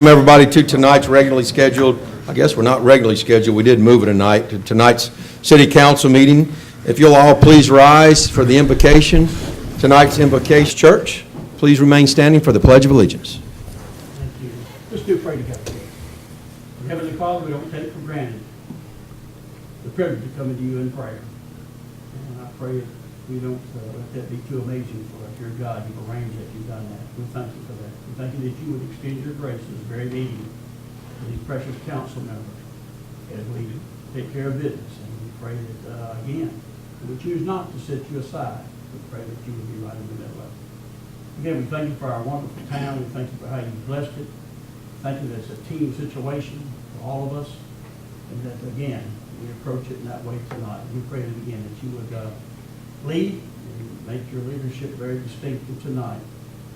Everybody to tonight's regularly scheduled, I guess we're not regularly scheduled, we did move it tonight, to tonight's city council meeting. If you'll all please rise for the invocation. Tonight's invocation. Church, please remain standing for the Pledge of Allegiance. Thank you. Let's do pray together. Heavenly Father, we don't take for granted the privilege of coming to you in prayer. And I pray that we don't let that be too amazing for us. You're God, you've arranged that, you've done that. We thank you for that. We thank you that you would extend your grace to this very meeting to these precious council members as we take care of business. And we pray that, again, we choose not to set you aside. We pray that you would be right in the middle of it. Again, we thank you for our wonderful town. We thank you for how you blessed it. Thank you that it's a team situation for all of us. And that, again, we approach it in that way tonight. We pray that, again, that you would lead and make your leadership very distinctive tonight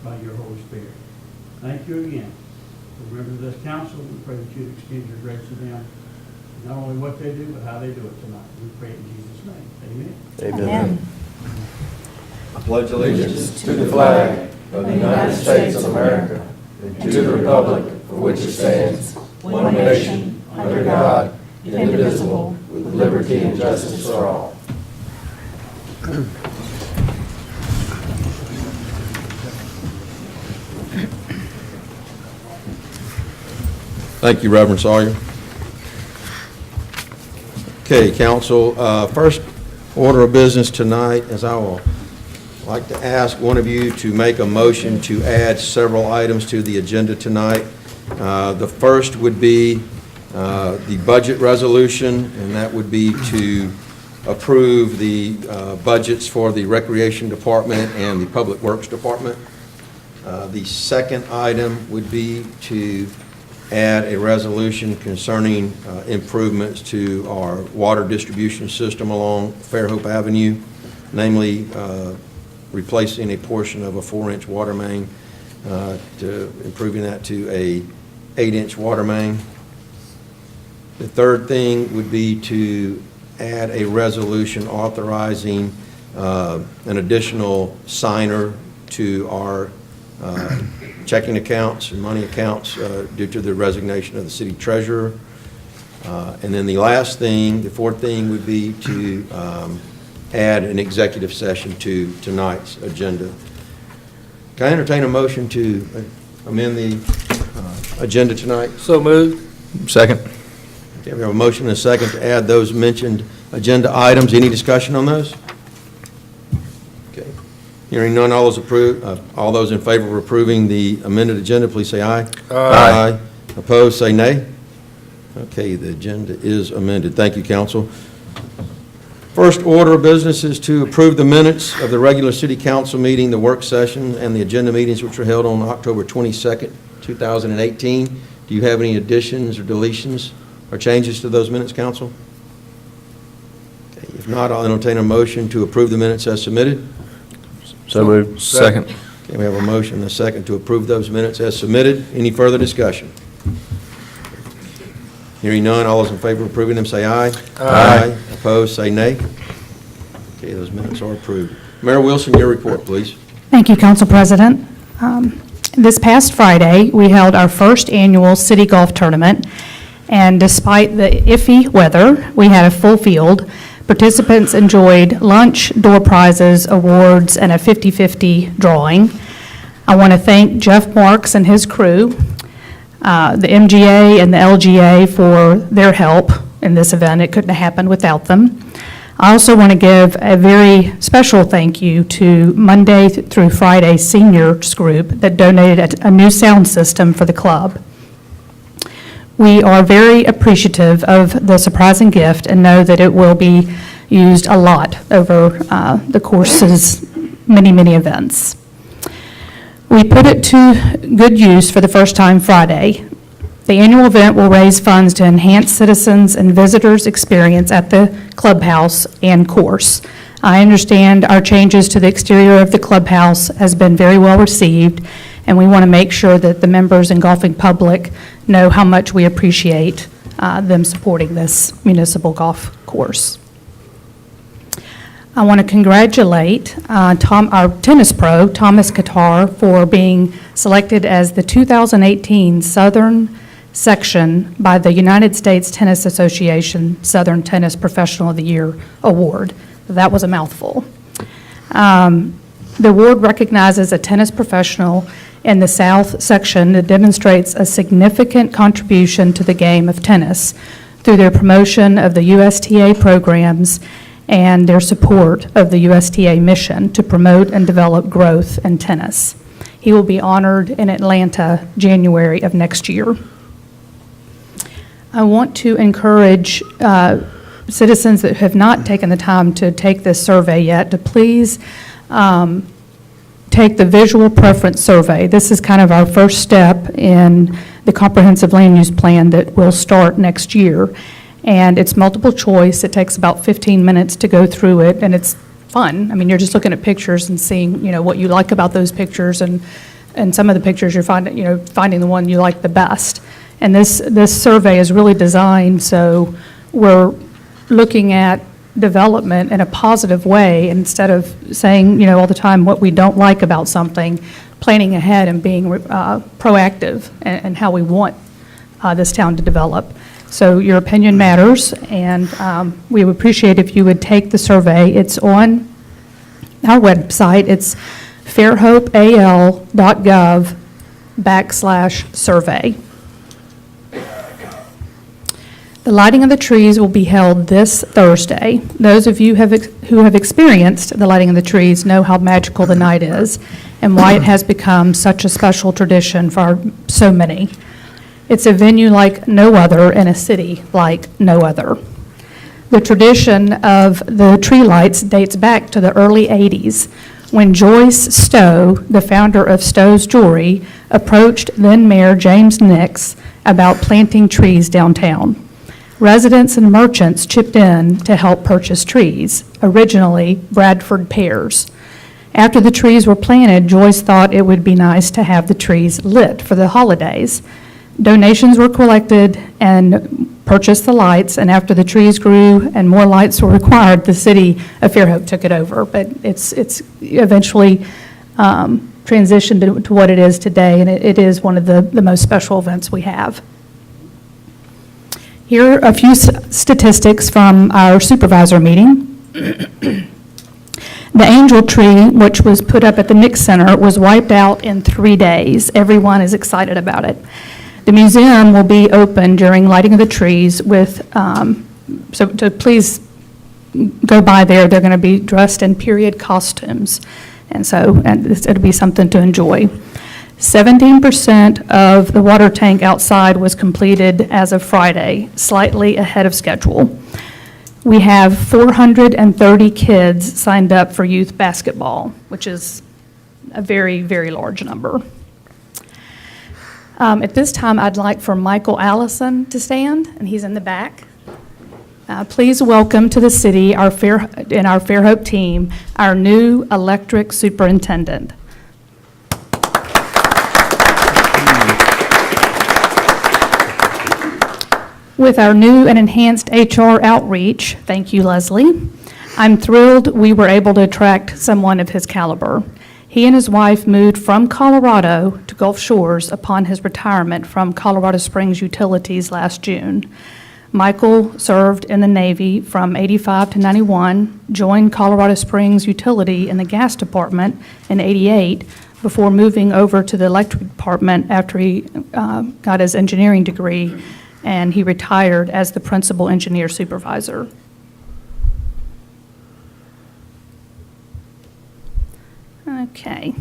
by your Holy Spirit. Thank you again for the members of this council. We pray that you extend your grace to them, not only what they do, but how they do it tonight. We pray in Jesus' name. Amen. Amen. I pledge Allegiance to the flag of the United States of America and to the republic for which it stands, one nation, under God, indivisible, with liberty and justice for all. Thank you, Reverend Sawyer. Okay, council, first order of business tonight is I will like to ask one of you to make a motion to add several items to the agenda tonight. The first would be the budget resolution, and that would be to approve the budgets for the Recreation Department and the Public Works Department. The second item would be to add a resolution concerning improvements to our water distribution system along Fairhope Avenue, namely replacing a portion of a 4-inch water main to improving that to a 8-inch water main. The third thing would be to add a resolution authorizing an additional signer to our checking accounts and money accounts due to the resignation of the city treasurer. And then the last thing, the fourth thing would be to add an executive session to tonight's agenda. Can I entertain a motion to amend the agenda tonight? So moved. Second. Okay, we have a motion and a second to add those mentioned agenda items. Any discussion on those? Okay. Hearing none, all those in favor of approving the amended agenda, please say aye. Aye. Opposed, say nay. Okay, the agenda is amended. Thank you, council. First order of business is to approve the minutes of the regular city council meeting, the work session, and the agenda meetings which were held on October 22nd, 2018. Do you have any additions or deletions or changes to those minutes, council? Okay, if not, I'll entertain a motion to approve the minutes as submitted. So moved. Second. Okay, we have a motion and a second to approve those minutes as submitted. Any further discussion? Hearing none, all those in favor of approving them say aye. Aye. Opposed, say nay. Okay, those minutes are approved. Mayor Wilson, your report, please. Thank you, Council President. This past Friday, we held our first annual city golf tournament, and despite the iffy weather, we had a full field. Participants enjoyed lunch, door prizes, awards, and a 50-50 drawing. I want to thank Jeff Marks and his crew, the MGA and the LGA for their help in this event. It couldn't have happened without them. I also want to give a very special thank you to Monday through Friday seniors group that donated a new sound system for the club. We are very appreciative of the surprising gift and know that it will be used a lot over the course's many, many events. We put it to good use for the first time Friday. The annual event will raise funds to enhance citizens and visitors' experience at the clubhouse and course. I understand our changes to the exterior of the clubhouse has been very well received, and we want to make sure that the members and golfing public know how much we appreciate them supporting this municipal golf course. I want to congratulate our tennis pro, Thomas Qatar, for being selected as the 2018 Southern Section by the United States Tennis Association Southern Tennis Professional of the Year Award. That was a mouthful. The award recognizes a tennis professional in the South Section that demonstrates a significant contribution to the game of tennis through their promotion of the USTA programs and their support of the USTA mission to promote and develop growth in tennis. He will be honored in Atlanta, January of next year. I want to encourage citizens that have not taken the time to take this survey yet to please take the visual preference survey. This is kind of our first step in the comprehensive land use plan that will start next year. And it's multiple choice. It takes about 15 minutes to go through it, and it's fun. I mean, you're just looking at pictures and seeing, what you like about those pictures, and some of the pictures you're finding the one you like the best. And this survey is really designed so we're looking at development in a positive way instead of saying, all the time what we don't like about something, planning ahead and being proactive and how we want this town to develop. So your opinion matters, and we would appreciate if you would take the survey. It's on our website. It's fairhopeal.gov/survey. The lighting of the trees will be held this Thursday. Those of you who have experienced the lighting of the trees know how magical the night is and why it has become such a special tradition for so many. It's a venue like no other in a city like no other. The tradition of the tree lights dates back to the early 80s when Joyce Stowe, the founder of Stowe's Jewelry, approached then Mayor James Nix about planting trees downtown. Residents and merchants chipped in to help purchase trees, originally Bradford pears. After the trees were planted, Joyce thought it would be nice to have the trees lit for the holidays. Donations were collected and purchased the lights, and after the trees grew and more lights were required, the city of Fairhope took it over. But it's eventually transitioned to what it is today, and it is one of the most special events we have. Here are a few statistics from our supervisor meeting. The angel tree, which was put up at the Nix Center, was wiped out in 3 days. Everyone is excited about it. The museum will be open during lighting of the trees with, so to please go by there. They're going to be dressed in period costumes. And it'll be something to enjoy. 17% of the water tank outside was completed as of Friday, slightly ahead of schedule. We have 430 kids signed up for youth basketball, which is a very, very large number. At this time, I'd like for Michael Allison to stand, and he's in the back. Please welcome to the city our Fairhope team, our new electric superintendent. With our new and enhanced HR outreach, thank you, Leslie, I'm thrilled we were able to attract someone of his caliber. He and his wife moved from Colorado to Gulf Shores upon his retirement from Colorado Springs Utilities last June. Michael served in the Navy from 85 to 91, joined Colorado Springs Utility in the gas department in 88, before moving over to the electric department after he got his engineering degree, and he retired as the principal engineer supervisor. Okay.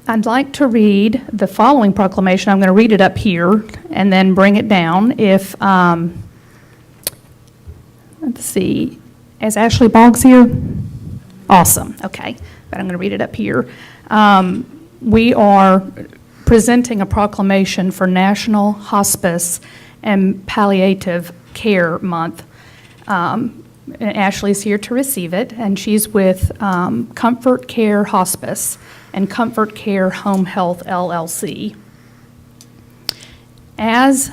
I'd like to read the following proclamation. I'm going to read it up here and then bring it down. If, let's see, is Ashley Boggs here? Awesome, okay, but I'm going to read it up here. We are presenting a proclamation for National Hospice and Palliative Care Month. Ashley's here to receive it, and she's with Comfort Care Hospice and Comfort Care Home Health, LLC. As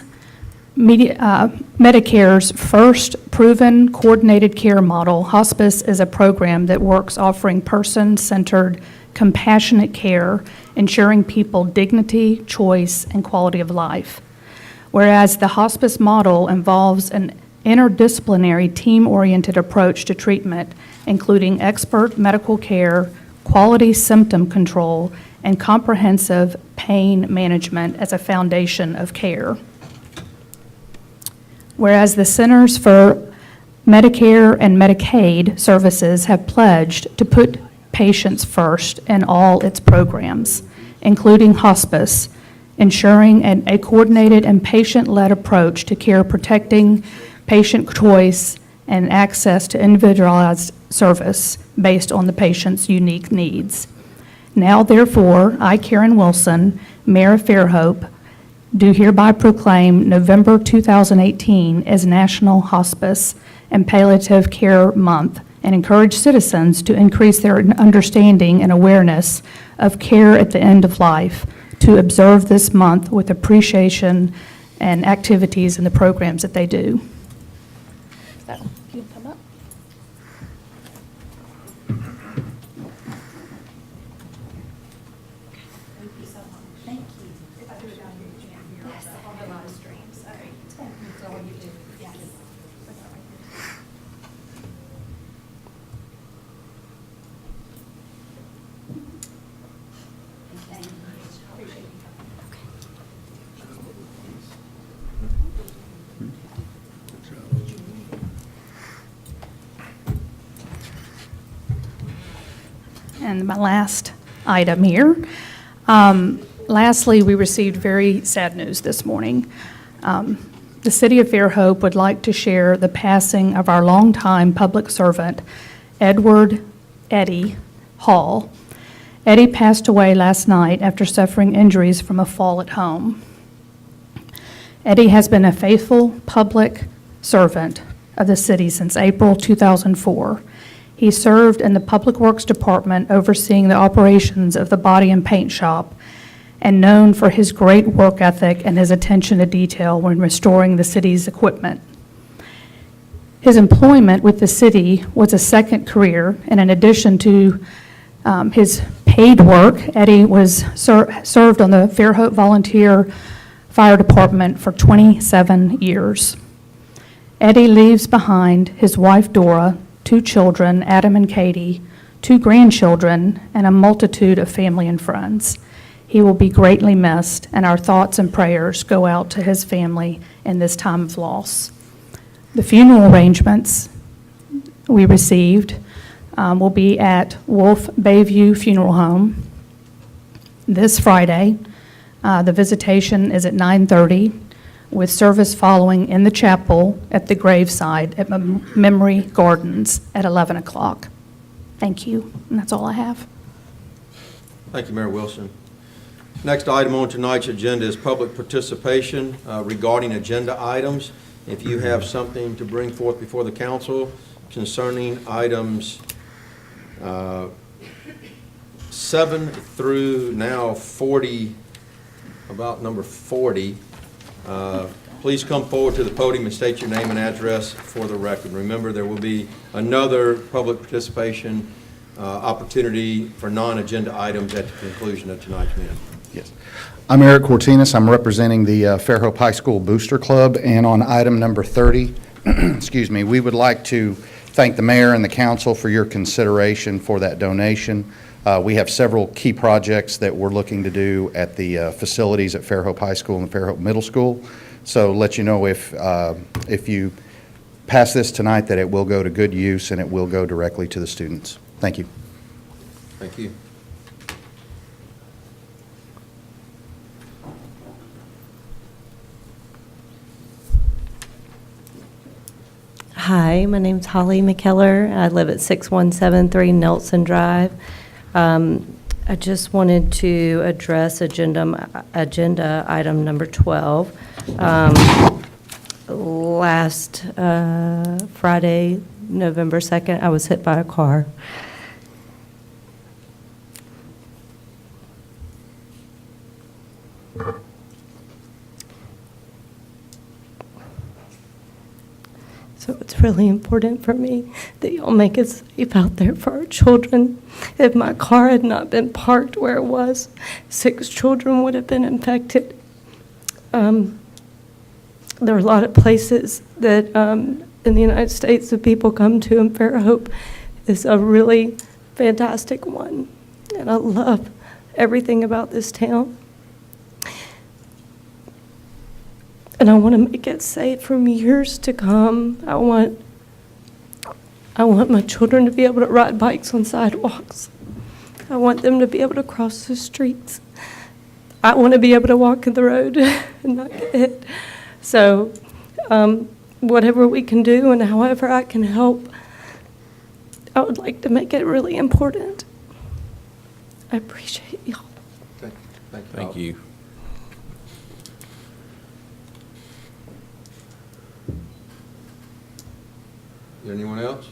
Medicare's first proven coordinated care model, hospice is a program that works offering person-centered, compassionate care, ensuring people dignity, choice, and quality of life. Whereas the hospice model involves an interdisciplinary, team-oriented approach to treatment, including expert medical care, quality symptom control, and comprehensive pain management as a foundation of care. Whereas the Centers for Medicare and Medicaid Services have pledged to put patients first in all its programs, including hospice, ensuring a coordinated and patient-led approach to care, protecting patient choice and access to individualized service based on the patient's unique needs. Now, therefore, I, Karen Wilson, Mayor of Fairhope, do hereby proclaim November 2018 as National Hospice and Palliative Care Month and encourage citizens to increase their understanding and awareness of care at the end of life, to observe this month with appreciation and activities and the programs that they do. So, you can come up. Thank you so much. Thank you. If I do it down here, you can't hear. Yes. On the live streams. Okay. That's all you do. Yes. That's all right. Thank you. Appreciate you coming. And my last item here. Lastly, we received very sad news this morning. The City of Fairhope would like to share the passing of our longtime public servant, Edward Eddie Hall. Eddie passed away last night after suffering injuries from a fall at home. Eddie has been a faithful public servant of the city since April 2004. He served in the Public Works Department overseeing the operations of the body and paint shop, and known for his great work ethic and his attention to detail when restoring the city's equipment. His employment with the city was a second career, and in addition to his paid work, Eddie was served on the Fairhope Volunteer Fire Department for 27 years. Eddie leaves behind his wife Dora, 2 children, Adam and Katie, 2 grandchildren, and a multitude of family and friends. He will be greatly missed, and our thoughts and prayers go out to his family in this time of loss. The funeral arrangements we received will be at Wolf Bayview Funeral Home this Friday. The visitation is at 9:30, with service following in the chapel at the graveside at Memory Gardens at 11 o'clock. Thank you, and that's all I have. Thank you, Mayor Wilson. Next item on tonight's agenda is public participation regarding agenda items. If you have something to bring forth before the council concerning items 7 through now 40, about number 40, please come forward to the podium and state your name and address for the record. Remember, there will be another public participation opportunity for non-agenda items at the conclusion of tonight's meeting. Yes. I'm Eric Cortinas. I'm representing the Fairhope High School Booster Club, and on item number 30, excuse me, we would like to thank the mayor and the council for your consideration for that donation. We have several key projects that we're looking to do at the facilities at Fairhope High School and Fairhope Middle School. So let you know if you pass this tonight that it will go to good use and it will go directly to the students. Thank you. Thank you. Hi, my name's Holly McKellar. I live at 6173 Nelson Drive. I just wanted to address agenda item number 12. Last Friday, November 2nd, I was hit by a car. So it's really important for me that y'all make it safe out there for our children. If my car had not been parked where it was, 6 children would have been infected. There are a lot of places that in the United States that people come to, and Fairhope is a really fantastic one. And I love everything about this town. And I want to make it safe from years to come. I want my children to be able to ride bikes on sidewalks. I want them to be able to cross the streets. I want to be able to walk in the road and not get hit. So whatever we can do and however I can help, I would like to make it really important. I appreciate y'all. Thank you. Anyone else?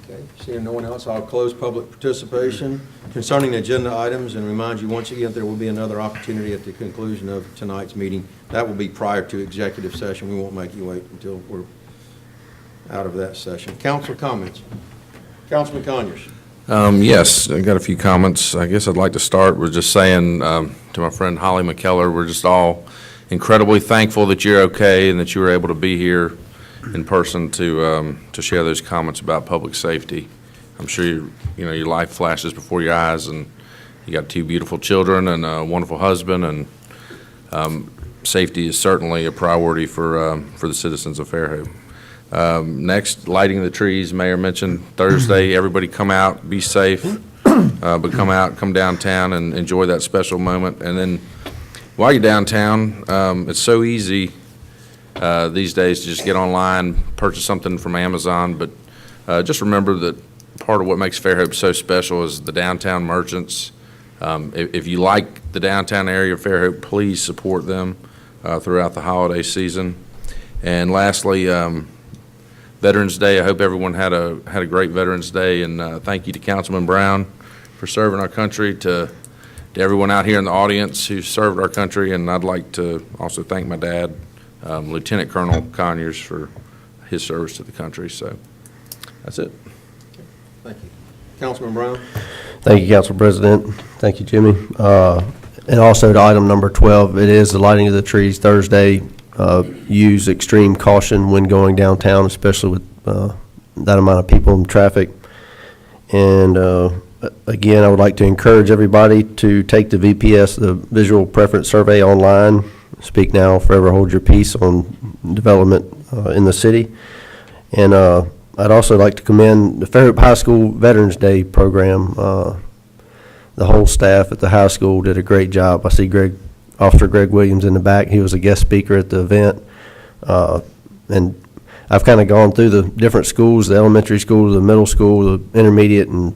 Okay, seeing no one else, I'll close public participation concerning agenda items and remind you once again there will be another opportunity at the conclusion of tonight's meeting. That will be prior to executive session. We won't make you wait until we're out of that session. Council comments. Councilman Conyers. Yes, I got a few comments. I guess I'd like to start with just saying to my friend Holly McKellar, we're just all incredibly thankful that you're okay and that you were able to be here in person to share those comments about public safety. I'm sure your life flashes before your eyes, and you got 2 beautiful children and a wonderful husband, and safety is certainly a priority for the citizens of Fairhope. Next, lighting the trees. Mayor mentioned Thursday. Everybody come out, be safe, but come downtown and enjoy that special moment. And then while you're downtown, it's so easy these days to just get online, purchase something from Amazon. But just remember that part of what makes Fairhope so special is the downtown merchants. If you like the downtown area of Fairhope, please support them throughout the holiday season. And lastly, Veterans Day. I hope everyone had a great Veterans Day, and thank you to Councilman Brown for serving our country, to everyone out here in the audience who served our country, and I'd like to also thank my dad, Lieutenant Colonel Conyers, for his service to the country. So that's it. Thank you. Councilman Brown. Thank you, Council President. Thank you, Jimmy. And also to item number 12, it is the lighting of the trees Thursday. Use extreme caution when going downtown, especially with that amount of people and traffic. And again, I would like to encourage everybody to take the VPS, the Visual Preference Survey, online. Speak now, forever hold your peace on development in the city. And I'd also like to commend the Fairhope High School Veterans Day program. The whole staff at the high school did a great job. I see Officer Greg Williams in the back. He was a guest speaker at the event. And I've kind of gone through the different schools, the elementary school, the middle school, the intermediate, and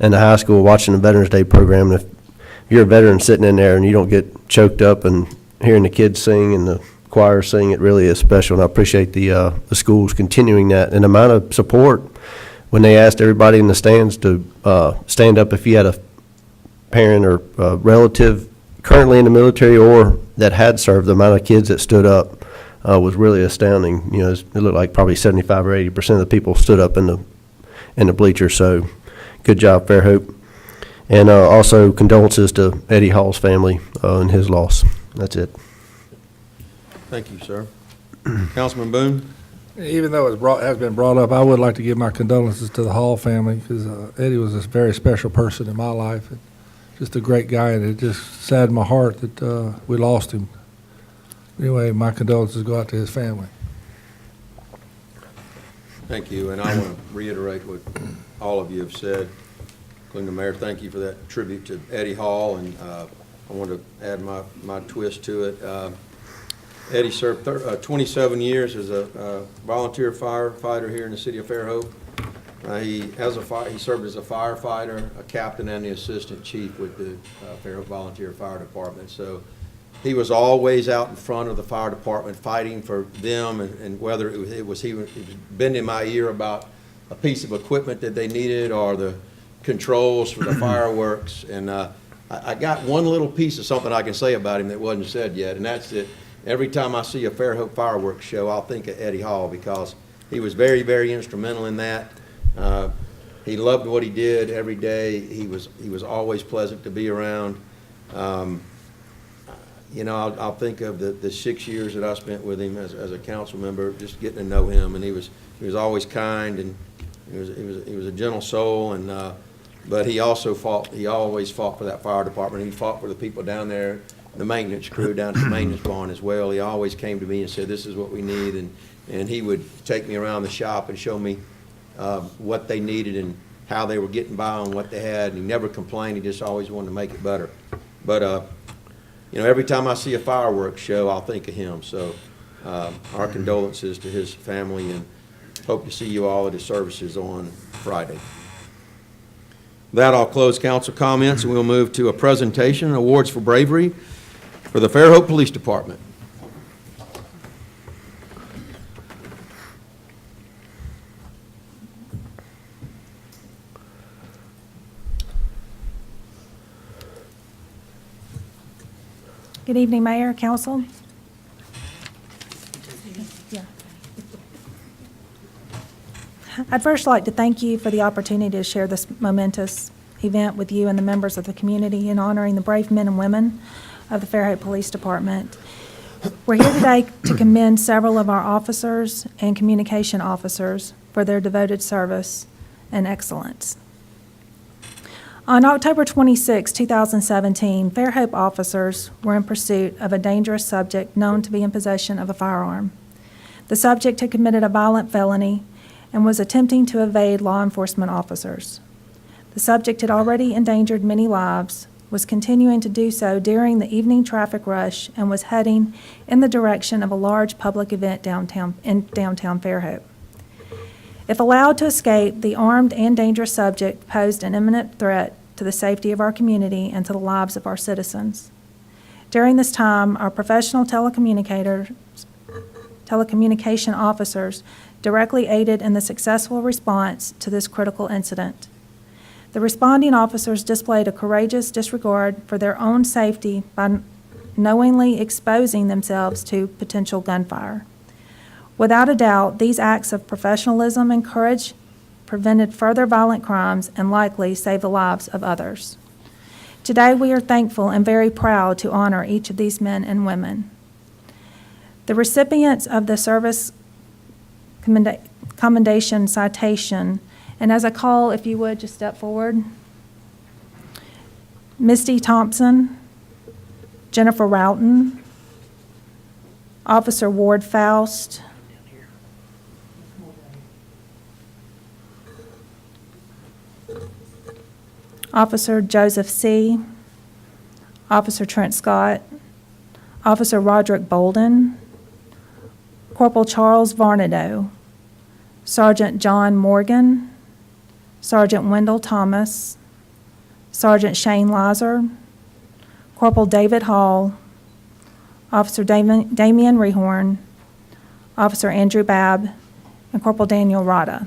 the high school, watching the Veterans Day program. And if you're a veteran sitting in there and you don't get choked up and hearing the kids sing and the choir sing, it really is special. And I appreciate the schools continuing that. And the amount of support when they asked everybody in the stands to stand up if you had a parent or a relative currently in the military or that had served, the amount of kids that stood up was really astounding. You know, it looked like probably 75 or 80% of the people stood up in the bleachers. So, good job, Fairhope. And also condolences to Eddie Hall's family and his loss. That's it. Thank you, sir. Councilman Boone. Even though it has been brought up, I would like to give my condolences to the Hall family, because Eddie was a very special person in my life. And just a great guy, and it just saddened my heart that we lost him. Anyway, my condolences go out to his family. Thank you, and I want to reiterate what all of you have said, including the mayor. Thank you for that tribute to Eddie Hall, and I want to add my twist to it. Eddie served 27 years as a volunteer firefighter here in the city of Fairhope. He served as a firefighter, a captain, and the assistant chief with the Fairhope Volunteer Fire Department. So he was always out in front of the fire department fighting for them, and whether he was bending my ear about a piece of equipment that they needed or the controls for the fireworks. And I got one little piece of something I can say about him that wasn't said yet, and that's that every time I see a Fairhope fireworks show, I'll think of Eddie Hall, because he was very, very instrumental in that. He loved what he did every day. He was always pleasant to be around. I'll think of the 6 years that I spent with him as a council member, just getting to know him, and he was always kind, and he was a gentle soul, and but he also always fought for that fire department. He fought for the people down there, the maintenance crew down at the maintenance barn as well. He always came to me and said, "This is what we need," and he would take me around the shop and show me what they needed and how they were getting by on what they had, and he never complained. He just always wanted to make it better. But every time I see a fireworks show, I'll think of him. So our condolences to his family, and hope to see you all at his services on Friday. With that, I'll close council comments, and we'll move to a presentation, awards for bravery for the Fairhope Police Department. Good evening, Mayor, Council. I'd first like to thank you for the opportunity to share this momentous event with you and the members of the community in honoring the brave men and women of the Fairhope Police Department. We're here today to commend several of our officers and communication officers for their devoted service and excellence. On October 26, 2017, Fairhope officers were in pursuit of a dangerous subject known to be in possession of a firearm. The subject had committed a violent felony and was attempting to evade law enforcement officers. The subject had already endangered many lives, was continuing to do so during the evening traffic rush, and was heading in the direction of a large public event in downtown Fairhope. If allowed to escape, the armed and dangerous subject posed an imminent threat to the safety of our community and to the lives of our citizens. During this time, our professional telecommunication officers directly aided in the successful response to this critical incident. The responding officers displayed a courageous disregard for their own safety by knowingly exposing themselves to potential gunfire. Without a doubt, these acts of professionalism and courage prevented further violent crimes and likely saved the lives of others. Today, we are thankful and very proud to honor each of these men and women. The recipients of the service commendation citation, and as I call, if you would, just step forward. Misty Thompson, Jennifer Roughton, Officer Ward Faust, Officer Joseph C., Officer Trent Scott, Officer Roderick Bolden, Corporal Charles Varnado, Sergeant John Morgan, Sergeant Wendell Thomas, Sergeant Shane Lizer, Corporal David Hall, Officer Damian Rehorn, Officer Andrew Babb, and Corporal Daniel Rada.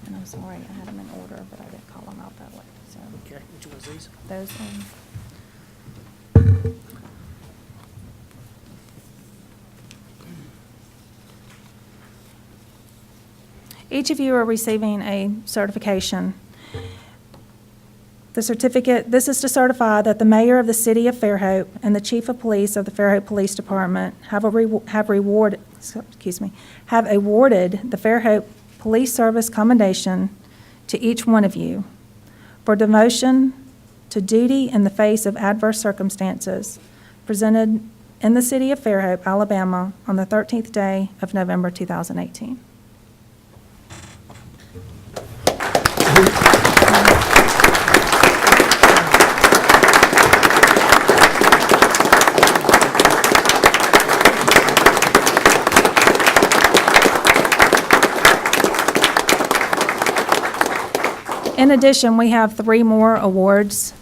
And I'm sorry, I had them in order, but I didn't call them out that way. So Okay, which one's these? those Each of you are receiving a certification. The certificate, this is to certify that the mayor of the city of Fairhope and the chief of police of the Fairhope Police Department have awarded the Fairhope Police Service Commendation to each one of you for devotion to duty in the face of adverse circumstances presented in the city of Fairhope, Alabama on the 13th day of November 2018. In addition, we have 3 more awards.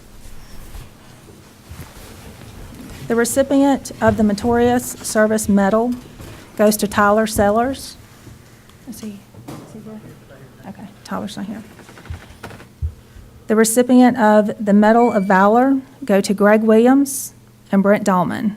The recipient of the Meritorious Service Medal goes to Tyler Sellers. Is he here? Okay, Tyler's not here. The recipient of the Medal of Valor go to Greg Williams and Brent Dahlman.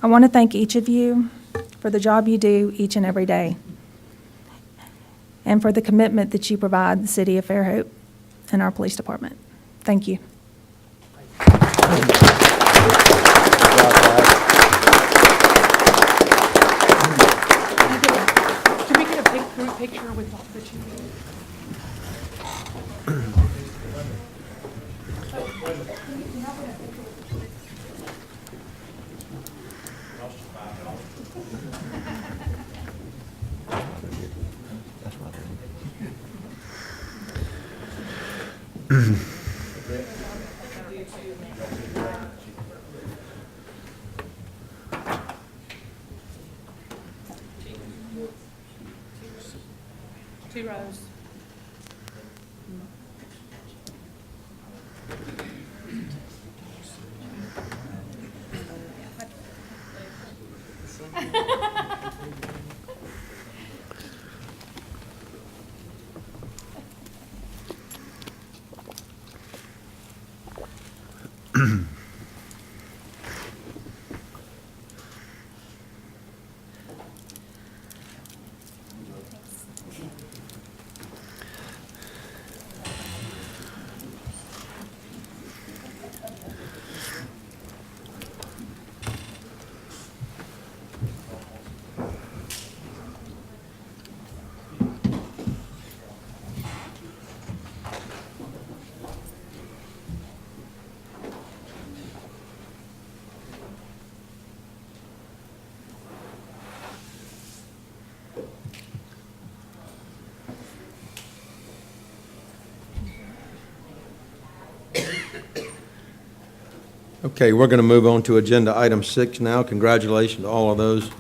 I want to thank each of you for the job you do each and every day, and for the commitment that you provide the city of Fairhope and our police department. Thank you. Can we get a group picture with all the two? Two rows. Okay, we're going to move on to Agenda Item 6 now. Congratulations to all of those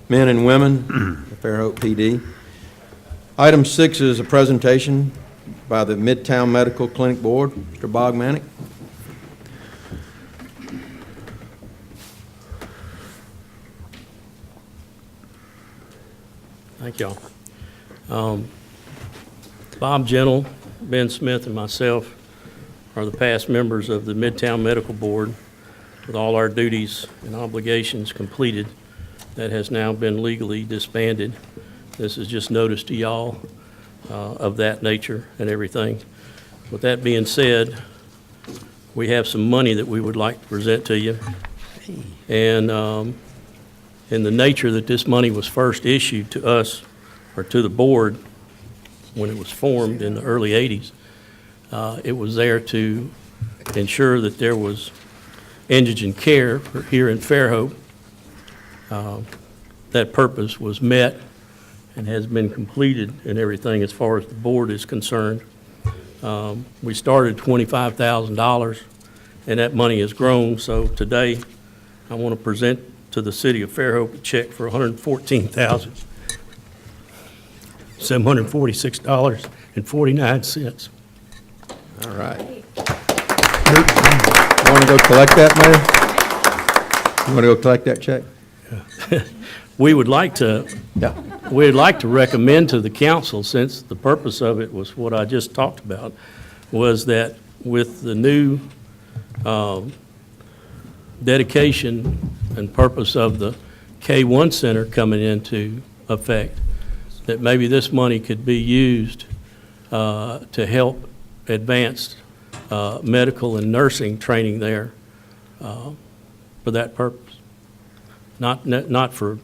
men and women at Fairhope PD. Item 6 is a presentation by the Midtown Medical Clinic Board. Mr. Bogmanic. Thank y'all. Bob Gentle, Ben Smith, and myself are the past members of the Midtown Medical Board with all our duties and obligations completed. That has now been legally disbanded. This is just notice to y'all of that nature and everything. With that being said, we have some money that we would like to present to you. And in the nature that this money was first issued to us, or to the board, when it was formed in the early 80s, it was there to ensure that there was indigent care here in Fairhope. That purpose was met and has been completed and everything as far as the board is concerned. We started $25,000 and that money has grown. So today I want to present to the city of Fairhope a check for $114,746.49. All right. You want to go collect that, Mayor? You want to go collect that check? We would like to, Yeah. we'd like to recommend to the council, since the purpose of it was what I just talked about, was that with the new dedication and purpose of the K-1 Center coming into effect, that maybe this money could be used to help advance medical and nursing training there for that purpose. Not for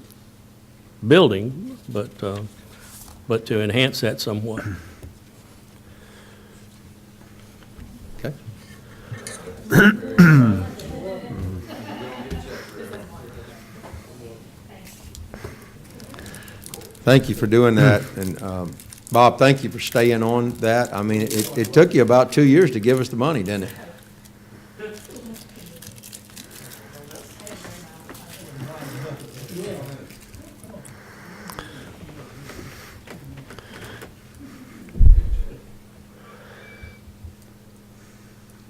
building, but to enhance that somewhat. Okay. Thank you for doing that, and Bob, thank you for staying on that. I mean, it took you about 2 years to give us the money, didn't it?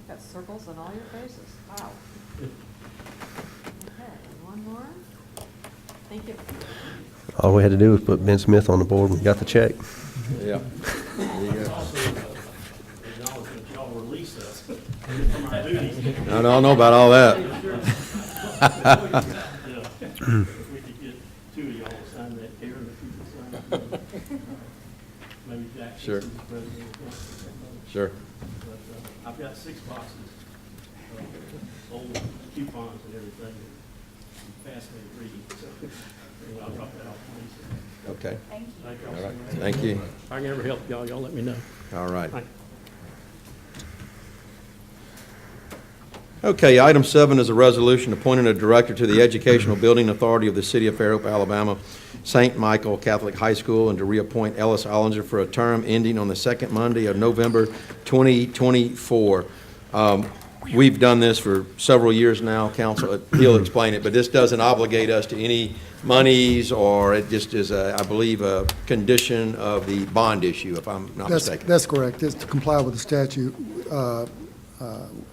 Got circles on all your faces. Wow. Okay, one more. Thank you. All we had to do was put Ben Smith on the board and we got the check. Yeah. Y'all release us from our duties. I don't know about all that. If we could get two of y'all to sign that, Karen, if you could sign it. Maybe Jack. Sure. Gibson's president. Sure. But I've got 6 boxes of old coupons and everything. Fascinating reading, so anyway, I'll drop that off, please. Okay. Thank you. Thank y'all All so right. much. Thank you. If I can ever help y'all, y'all let me know. All right. Thank you. Okay, item 7 is a resolution appointing a director to the Educational Building Authority of the City of Fairhope, Alabama, St. Michael Catholic High School, and to reappoint Ellis Ollinger for a term ending on the second Monday of November 2024. We've done this for several years now, Council. He'll explain it, but this doesn't obligate us to any monies, or it just is, I believe, a condition of the bond issue, if I'm not mistaken. That's correct. It's to comply with the statute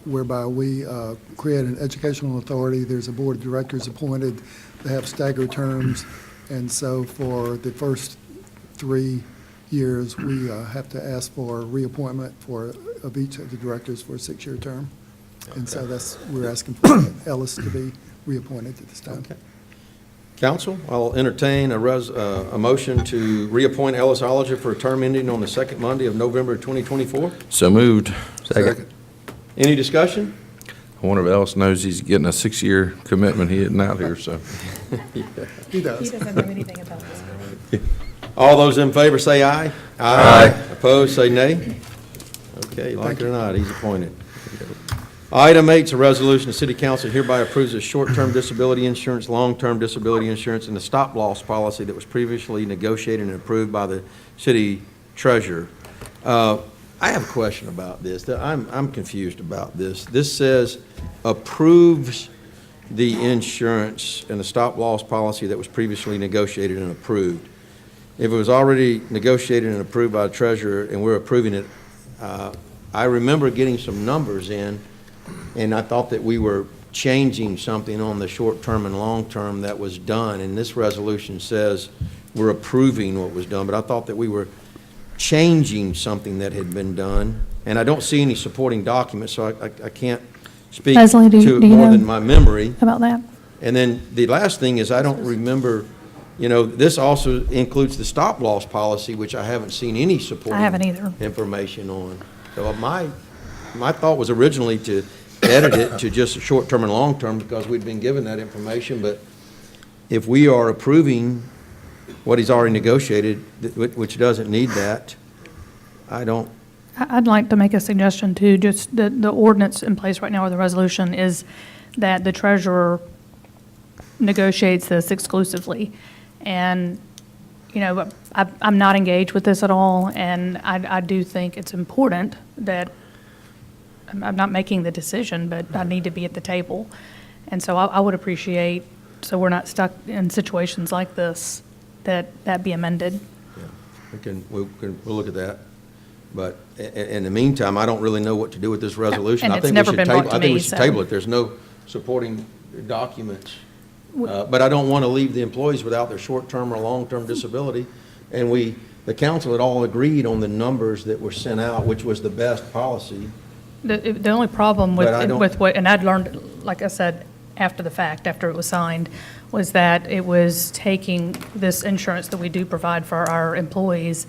whereby we create an educational authority. There's a board of directors appointed. They have staggered terms. And so for the first 3 years, we have to ask for reappointment of each of the directors for a 6-year term. And so we're asking for Ellis to be reappointed at this time. Okay. Council, I'll entertain a motion to reappoint Ellis Ollinger for a term ending on the second Monday of November 2024. So moved. Second. Any discussion? I wonder if Ellis knows he's getting a 6-year commitment. He isn't out here, so. He He does. doesn't know anything about this. All those in favor say aye. Aye. Opposed, say nay. Okay, like it or not, he's appointed. Item 8 is a resolution. The City Council hereby approves a short-term disability insurance, long-term disability insurance, and the stop-loss policy that was previously negotiated and approved by the city treasurer. I have a question about this. I'm confused about this. This says approves the insurance and the stop-loss policy that was previously negotiated and approved. If it was already negotiated and approved by the treasurer and we're approving it, I remember getting some numbers in, and I thought that we were changing something on the short-term and long-term that was done, and this resolution says we're approving what was done, but I thought that we were changing something that had been done, and I don't see any supporting documents, so I can't speak Leslie, do to it you more know than my memory. About that? And then the last thing is, I don't remember, this also includes the stop-loss policy, which I haven't seen any supporting I haven't either. information on. So my thought was originally to edit it to just short-term and long-term because we'd been given that information, but if we are approving what he's already negotiated, which doesn't need that, I'd like to make a suggestion too, just the ordinance in place right now, or the resolution, is that the treasurer negotiates this exclusively. And, I'm not engaged with this at all, and I do think it's important that, I'm not making the decision, but I need to be at the table. And so I would appreciate, so we're not stuck in situations like this, that be amended. Yeah, we'll look at that. But in the meantime, I don't really know what to do with this resolution. And I it's think we never should been table. brought to I think me, we should so- table it. There's no supporting documents But I don't want to leave the employees without their short-term or long-term disability. And the council had all agreed on the numbers that were sent out, which was the best policy. The only problem But I don't- with what, and I'd learned, like I said, after the fact, after it was signed, was that it was taking this insurance that we do provide for our employees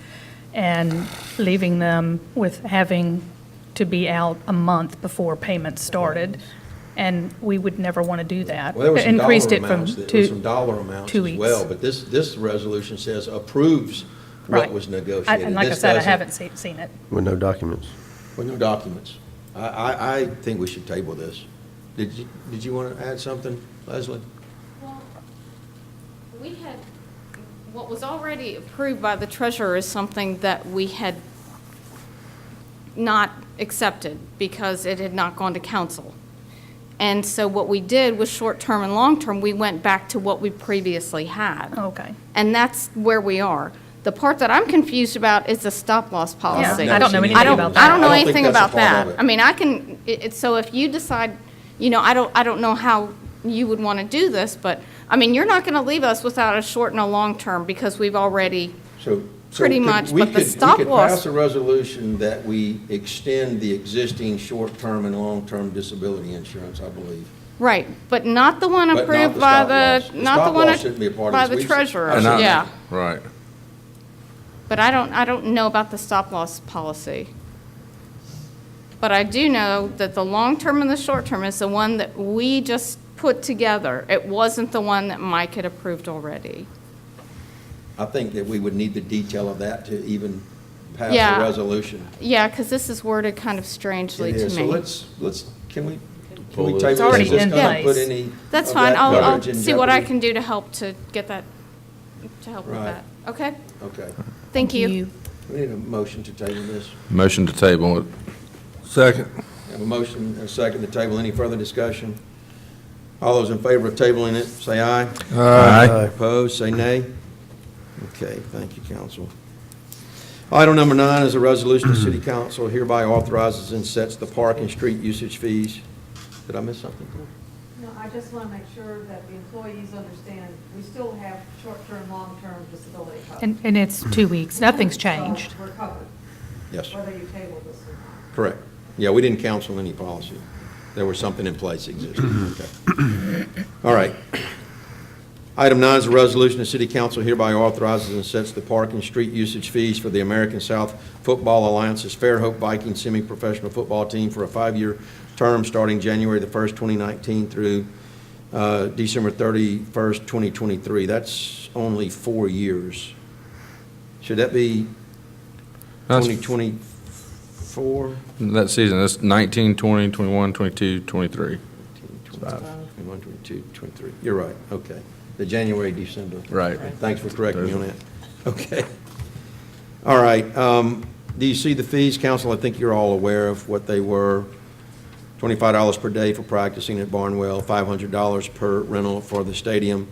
and leaving them with having to be out a month before payments started. And we would never want to do that. Well, there were some dollar Increased it from amounts, there were some 2 dollar amounts 2 as weeks. well, but this resolution says approves what Right. was negotiated. And like I This said, I doesn't- haven't seen it. With no documents. With no documents. I think we should table this. Did you want to add something, Leslie? Well, we had, what was already approved by the treasurer is something that we had not accepted because it had not gone to council. And so what we did was short-term and long-term, we went back to what we previously had. Okay. And that's where we are. The part that I'm confused about is the stop-loss policy. I don't know anything I don't- about that. I don't know I don't think anything that's a about part of that. it. I mean, I can, so if you decide, I don't know how you would want to do this, but, I mean, you're not going to leave us without a short and a long term because we've already, So Pretty could- much, we but the could- stop We could loss- pass a resolution that we extend the existing short-term and long-term disability insurance, I believe. right, but not the one But not approved the by stop the, loss. The not the stop one loss shouldn't be a part of by this. the treasurer, And I- yeah. Right. But I don't know about the stop-loss policy. But I do know that the long-term and the short-term is the one that we just put together. It wasn't the one that Mike had approved already. I think that we would need the detail of that to even pass Yeah. a resolution. Yeah, because this is worded kind of strangely It to is. me. So can we Pull table it. this? It's already Is this in gonna put place. any That's of fine. that I'll coverage in see what I jeopardy? can do to help to get that, to help with Right. that. Okay? Okay. Thank you. We need a motion to table this. Motion to table it. Second. We have a motion and a second to table. Any further discussion? All those in favor of tabling it, say aye. Aye. Opposed, say nay. Okay, thank you, council. Item number 9 is a resolution the city council hereby authorizes and sets the park and street usage fees. Did I miss something? No, I just want to make sure that the employees understand, we still have short-term, long-term disability coverage. And it's 2 weeks. Nothing's changed. So we're covered, Yes, whether you table this or not. correct. Yeah, we didn't cancel any policy. There was something in place existing. Okay. All right. Item 9 is a resolution the city council hereby authorizes and sets the park and street usage fees for the American South Football Alliance's Fairhope Viking semi-professional football team for a 5-year term starting January the 1st, 2019 through December 31st, 2023. That's only 4 years. Should that be That's- 2024? That season, that's 19, 20, 21, 22, 23. 21, 22, 23. You're right, okay. The January, December. Right. Thanks for correcting me on that. Okay. All right. Do you see the fees, council? I think you're all aware of what they were. $25 per day for practicing at Barnwell, $500 per rental for the stadium.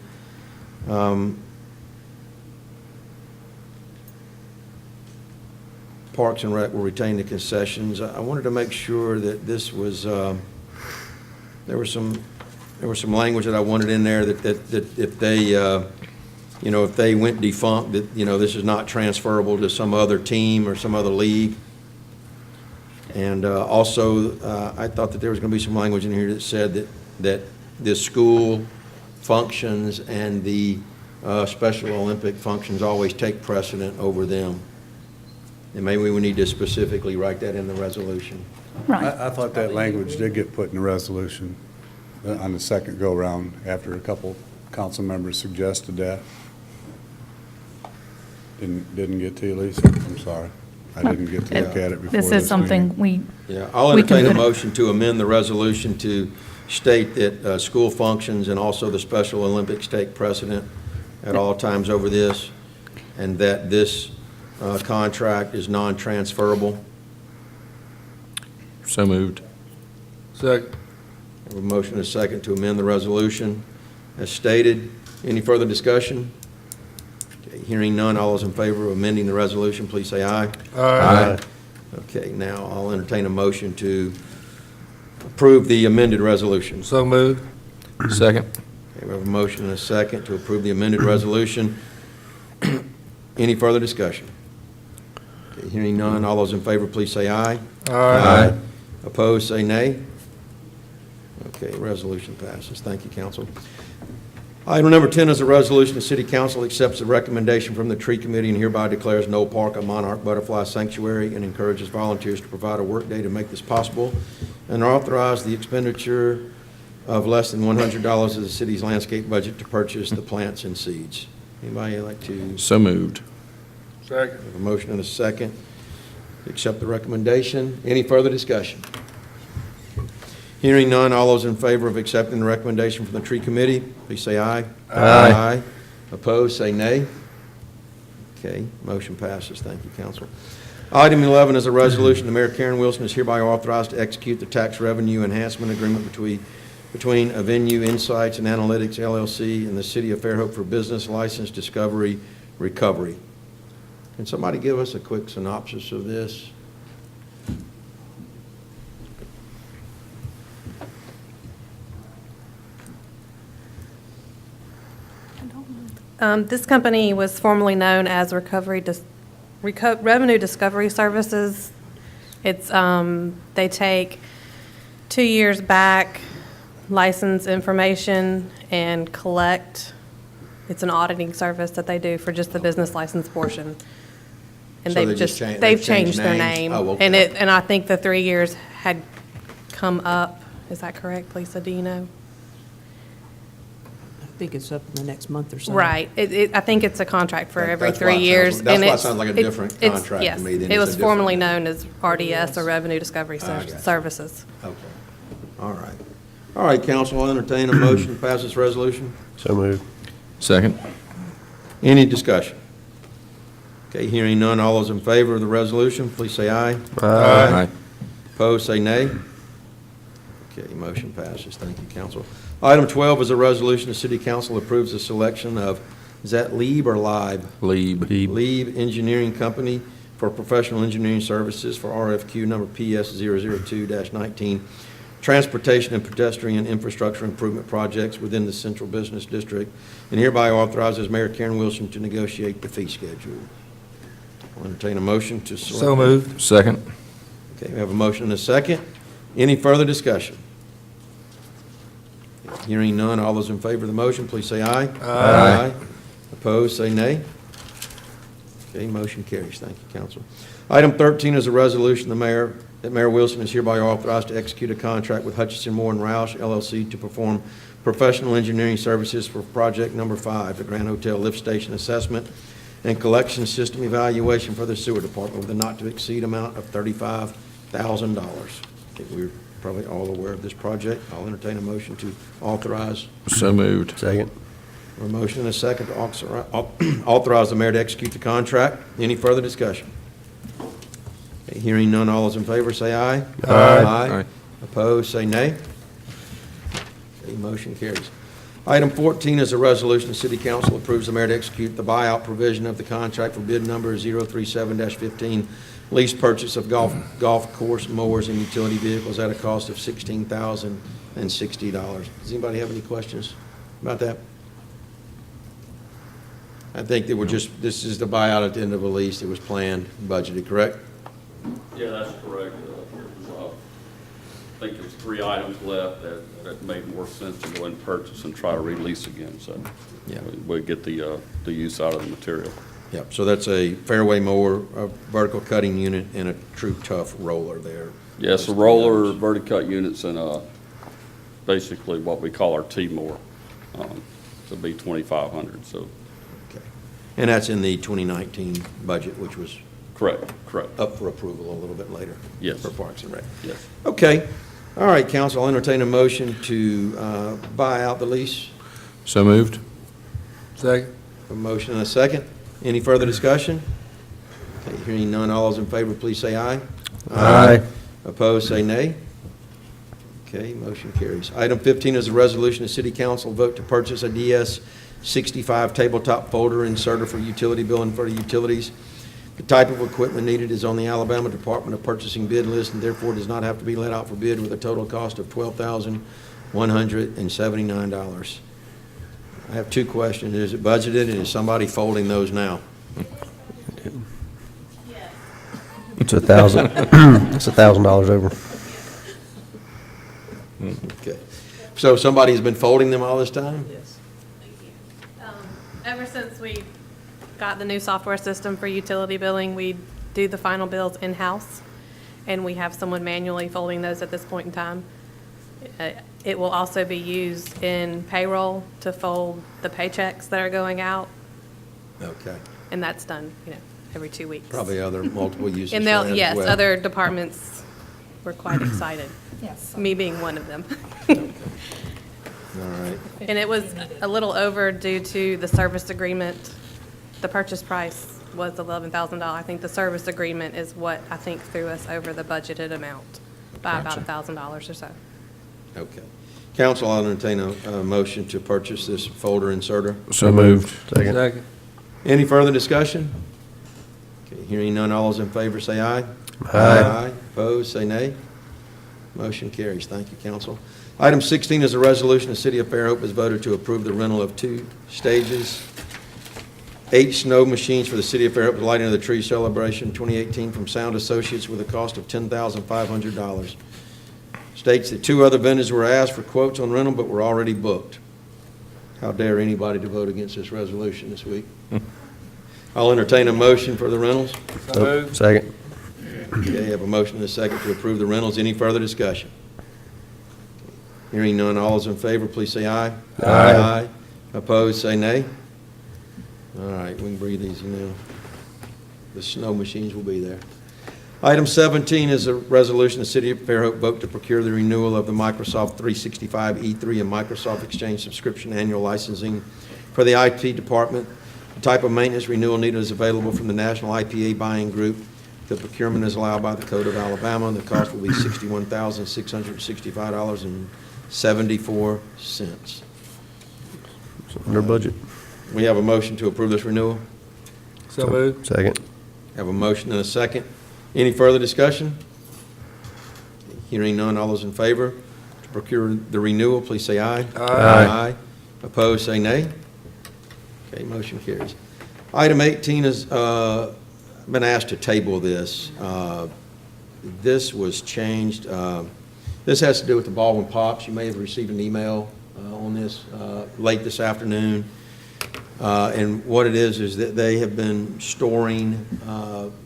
Parks and Rec will retain the concessions. I wanted to make sure that this was, there was some language that I wanted in there that if they, if they went defunct, that, this is not transferable to some other team or some other league. And also, I thought that there was going to be some language in here that said that the school functions and the Special Olympic functions always take precedent over them. And maybe we need to specifically write that in the resolution. Right. I thought that language did get put in the resolution on the second go-round after a couple council members suggested that. Didn't get to you, Lisa? I'm sorry. I didn't get to look at it before This is something meeting. Yeah, I'll we can entertain a put it- motion to amend the resolution to state that school functions and also the Special Olympics take precedent at all times over this, and that this contract is non-transferable. So moved. Second. I have a motion and a second to amend the resolution as stated. Any further discussion? Okay, hearing none, all those in favor of amending the resolution, please say aye. Aye. Okay, now I'll entertain a motion to approve the amended resolution. So moved. Second. Okay, we have a motion and a second to approve the amended resolution. Any further discussion? Okay, hearing none, all those in favor, please say aye. Aye. Opposed, say nay. Okay, resolution passes. Thank you, council. Item number 10 is a resolution. The city council accepts the recommendation from the tree committee and hereby declares Knoll Park a monarch butterfly sanctuary and encourages volunteers to provide a workday to make this possible and authorize the expenditure of less than $100 of the city's landscape budget to purchase the plants and seeds. Anybody like to? So moved. Second. We have a motion and a second to accept the recommendation. Any further discussion? Hearing none, all those in favor of accepting the recommendation from the tree committee, please say aye. Aye. Opposed, say nay. Okay, motion passes. Thank you, council. Item 11 is a resolution. The Mayor Karen Wilson is hereby authorized to execute the tax revenue enhancement agreement between Avenue Insights and Analytics LLC and the City of Fairhope for business license discovery recovery. Can somebody give us a quick synopsis of this? This company was formerly known as Revenue Discovery Services. It's, they take 2 years back license information and collect. It's an auditing service that they do for just the business license portion. And So they've they've they've changed changed their names? name. Oh, okay. And I think the 3 years had come up. Is that correct, Lisa? Do you know? I think it's up in the next month or so. Right. I think it's a contract for every That's 3 why it years. sounds- that's and why it it's- sounds like a it's- different it's- contract to yes. me than It it's was a formerly different- known as RDS, or Revenue Discovery I got you. Services. Okay. All right. All right, council, I'll entertain a motion to pass this resolution. So moved. Second. Any discussion? Okay, hearing none, all those in favor of the resolution, please say aye. Aye. Opposed, say nay. Okay, motion passes. Thank you, council. Item 12 is a resolution. The city council approves the selection of, is that Lieb or Lieb? Lieb. Lieb Engineering Company for professional engineering services for RFQ number PS 002-19, transportation and pedestrian infrastructure improvement projects within the central business district, and hereby authorizes Mayor Karen Wilson to negotiate the fee schedule. I'll entertain a motion to select. So moved. Second. Okay, we have a motion and a second. Any further discussion? Hearing none, all those in favor of the motion, please say aye. Aye. Opposed, say nay. Okay, motion carries. Thank you, council. Item 13 is a resolution that Mayor Wilson is hereby authorized to execute a contract with Hutchinson Moore and Roush LLC to perform professional engineering services for project number 5, the Grand Hotel Lift Station Assessment and Collection System Evaluation for the Sewer Department with a not-to-exceed amount of $35,000. I think we're probably all aware of this project. I'll entertain a motion to authorize. So moved. Second. A motion and a second to authorize the mayor to execute the contract. Any further discussion? Okay, hearing none, all those in favor say aye. Aye. Opposed, say nay. Okay, motion carries. Item 14 is a resolution. The city council approves the mayor to execute the buyout provision of the contract for bid number 037-15, lease purchase of golf course mowers and utility vehicles at a cost of $16,060. Does anybody have any questions about that? I think that this is the buyout at the end of a lease. It was planned, budgeted, correct? Yeah, that's correct. I think there's 3 items left that made more sense to go and purchase and try to release again, so Yeah. we get the use out of the material. Yep, so that's a fairway mower, a vertical cutting unit, and a true tough roller there. Yes, a roller, verticut units, and basically what we call our T-mower. To be 2,500, so. Okay. And that's in the 2019 budget, which was Correct. up for approval a little bit later. Yes. For Parks and Rec. Yes. Okay. All right, council, I'll entertain a motion to buy out the lease. So moved. Second. A motion and a second. Any further discussion? Okay, hearing none, all those in favor, please say aye. Aye. Opposed, say nay. Okay, motion carries. Item 15 is a resolution, the city council vote to purchase a DS-65 tabletop folder inserter for utility billing for the utilities. The type of equipment needed is on the Alabama Department of Purchasing bid list and therefore does not have to be let out for bid with a total cost of $12,179. I have two questions. Is it budgeted, and is somebody folding those now? It's $1,000, it's $1,000 over. Okay. So somebody's been folding them all this time? Yes. Ever since we got the new software system for utility billing, we do the final bills in-house, and we have someone manually folding those at this point in time. It will also be used in payroll to fold the paychecks that are going out, Okay. and that's done, every 2 weeks. Probably other multiple uses And for that they'll, as yes, well. other departments were quite excited. Yes. Me being one of them. All right. And it was a little over due to the service agreement. The purchase price was $11,000. I think the service agreement is what I think threw us over the budgeted amount by about $1,000 or so. Okay. Council, I'll entertain a motion to purchase this folder inserter. So moved. Second. Any further discussion? Okay, hearing none, all those in favor say aye. Aye. Opposed, say nay. Motion carries. Thank you, council. Item 16 is a resolution. The city of Fairhope has voted to approve the rental of 2 stages, 8 snow machines for the city of Fairhope, the lighting of the tree celebration 2018 from Sound Associates with a cost of $10,500. States that 2 other vendors were asked for quotes on rental but were already booked. How dare anybody to vote against this resolution this week? I'll entertain a motion for the rentals. Second. Okay, I have a motion and a second to approve the rentals. Any further discussion? Hearing none, all those in favor, please say aye. Aye. Opposed, say nay. All right, we can breathe easy now. The snow machines will be there. Item 17 is a resolution, the city of Fairhope vote to procure the renewal of the Microsoft 365 E3 and Microsoft Exchange subscription annual licensing for the IT department. The type of maintenance renewal needed is available from the National IPA Buying Group. The procurement is allowed by the Code of Alabama, and the cost will be $61,665.74. Under budget. We have a motion to approve this renewal. So moved. Second. Have a motion and a second. Any further discussion? Hearing none, all those in favor to procure the renewal, please say aye. Aye. Opposed, say nay. Okay, motion carries. Item 18 is, been asked to table this. This was changed. This has to do with the Baldwin Pops. You may have received an email on this late this afternoon. And what it is that they have been storing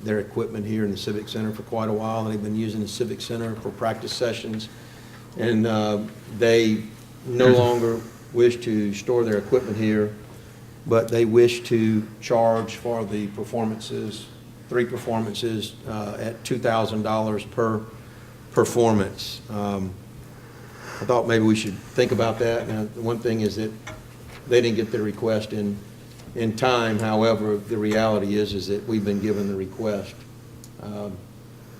their equipment here in the Civic Center for quite a while. They've been using the Civic Center for practice sessions. And they no longer wish to store their equipment here, but they wish to charge for the performances, 3 performances at $2,000 per performance. I thought maybe we should think about that. Now, the one thing is that they didn't get their request in time. However, the reality is that we've been given the request.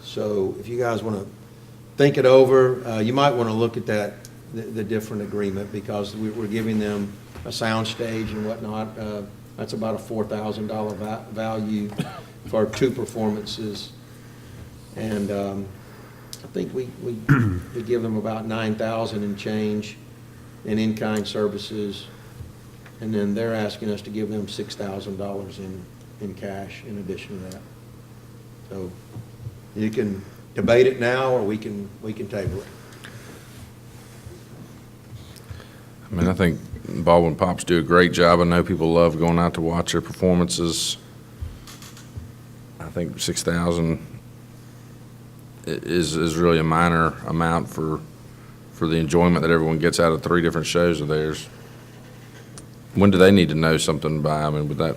So if you guys want to think it over, you might want to look at that, the different agreement, because we're giving them a sound stage and whatnot. That's about a $4,000 value for 2 performances. And I think we give them about $9,000 and change in-kind services. And then they're asking us to give them $6,000 in cash in addition to that. So you can debate it now, or we can table it. I mean, I think Baldwin Pops do a great job. I know people love going out to watch their performances. I think 6,000 is really a minor amount for the enjoyment that everyone gets out of 3 different shows of theirs. When do they need to know something by? I mean, would that?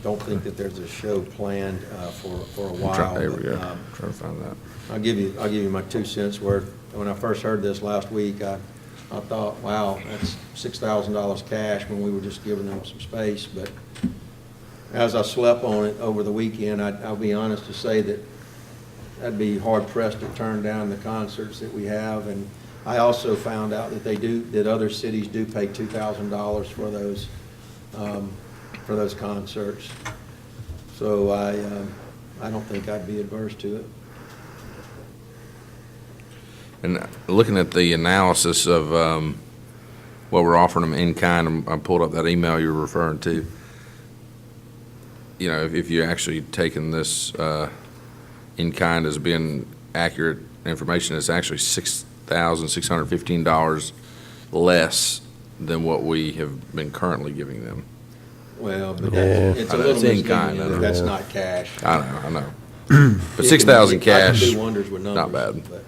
Don't think that there's a show planned for a while. There we go. but, Trying to find that. I'll give you my 2 cents worth. When I first heard this last week, I thought, wow, that's $6,000 cash when we were just giving them some space. But as I slept on it over the weekend, I'll be honest to say that I'd be hard pressed to turn down the concerts that we have. And I also found out that that other cities do pay $2,000 for those concerts. So I don't think I'd be adverse to it. And looking at the analysis of what we're offering them in kind. I pulled up that email you were referring to. You know, if you're actually taking this in kind as being accurate information, it's actually $6,615 less than what we have been currently giving them. Well, but Yeah. it's a I know, little it's in kind, misleading, I know. that's not cash. I know. But 6,000 I can cash, do wonders with not numbers, bad. but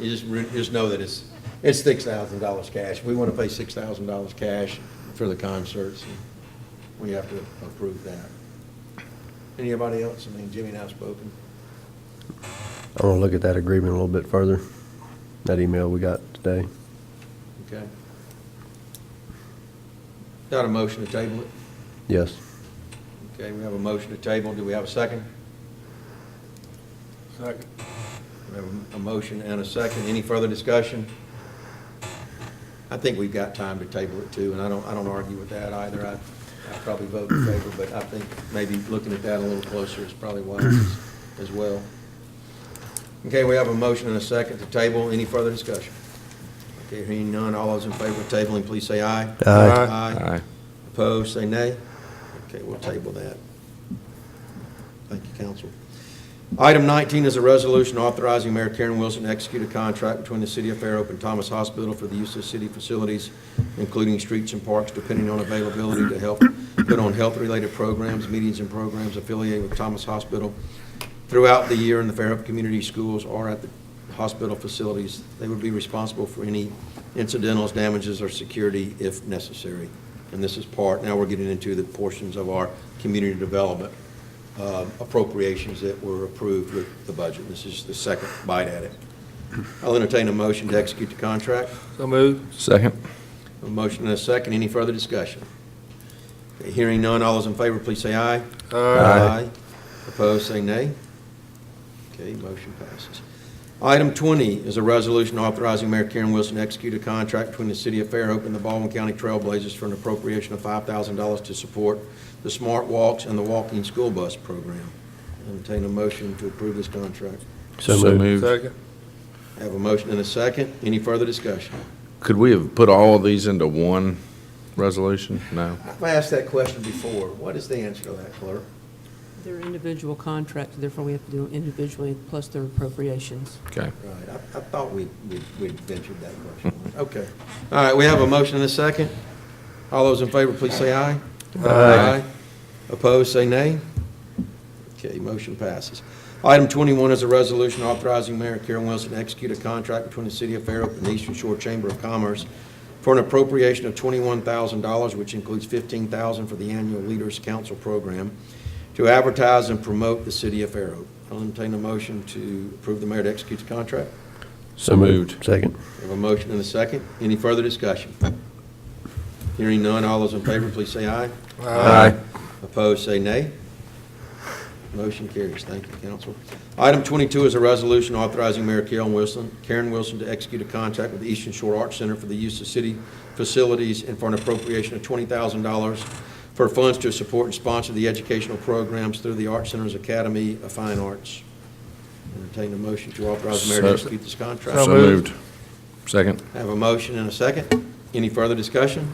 you just know that it's $6,000 cash. We want to pay $6,000 cash for the concerts, and we have to approve that. Anybody else? I mean, Jimmy and I have spoken. I want to look at that agreement a little bit further, that email we got today. Okay. Got a motion to table it? Yes. Okay, we have a motion to table. Do we have a second? Second. We have a motion and a second. Any further discussion? I think we've got time to table it too, and I don't argue with that either. I'd probably vote in favor, but I think maybe looking at that a little closer is probably wise as well. Okay, we have a motion and a second to table. Any further discussion? Okay, hearing none, all those in favor of tabling, please say aye. Aye. Aye. Opposed, say nay. Okay, we'll table that. Thank you, council. Item 19 is a resolution authorizing Mayor Karen Wilson to execute a contract between the City of Fairhope and Thomas Hospital for the use of city facilities, including streets and parks, depending on availability, to help put on health-related programs, meetings, and programs affiliated with Thomas Hospital throughout the year in the Fairhope Community Schools or at the hospital facilities. They would be responsible for any incidentals, damages, or security if necessary. And this is now we're getting into the portions of our community development appropriations that were approved with the budget. This is the second bite at it. I'll entertain a motion to execute the contract. So moved. Second. A motion and a second. Any further discussion? Okay, hearing none, all those in favor, please say aye. Aye. Opposed, say nay. Okay, motion passes. Item 20 is a resolution authorizing Mayor Karen Wilson to execute a contract between the City of Fairhope and the Baldwin County Trailblazers for an appropriation of $5,000 to support the Smart Walks and the Walking School Bus Program. Entertain a motion to approve this contract. So moved. Second. I have a motion and a second. Any further discussion? Could we have put all of these into one resolution? No. I've asked that question before. What is the answer to that, clerk? They're individual contracts, therefore we have to do them individually, plus their appropriations. Okay. Right, I thought we'd ventured that question. Okay. All right, we have a motion and a second. All those in favor, please say aye. Aye. Opposed, say nay. Okay, motion passes. Item 21 is a resolution authorizing Mayor Karen Wilson to execute a contract between the City of Fairhope and the Eastern Shore Chamber of Commerce for an appropriation of $21,000, which includes $15,000 for the annual Leaders Council program, to advertise and promote the City of Fairhope. I'll entertain a motion to approve the mayor to execute the contract. So moved. Second. We have a motion and a second. Any further discussion? Hearing none, all those in favor, please say aye. Aye. Opposed, say nay. Motion carries. Thank you, council. Item 22 is a resolution authorizing Mayor Karen Wilson to execute a contract with the Eastern Shore Arts Center for the use of city facilities and for an appropriation of $20,000 for funds to support and sponsor the educational programs through the Art Center's Academy of Fine Arts. Entertain a motion to authorize the mayor to execute this contract. So moved. Second. I have a motion and a second. Any further discussion?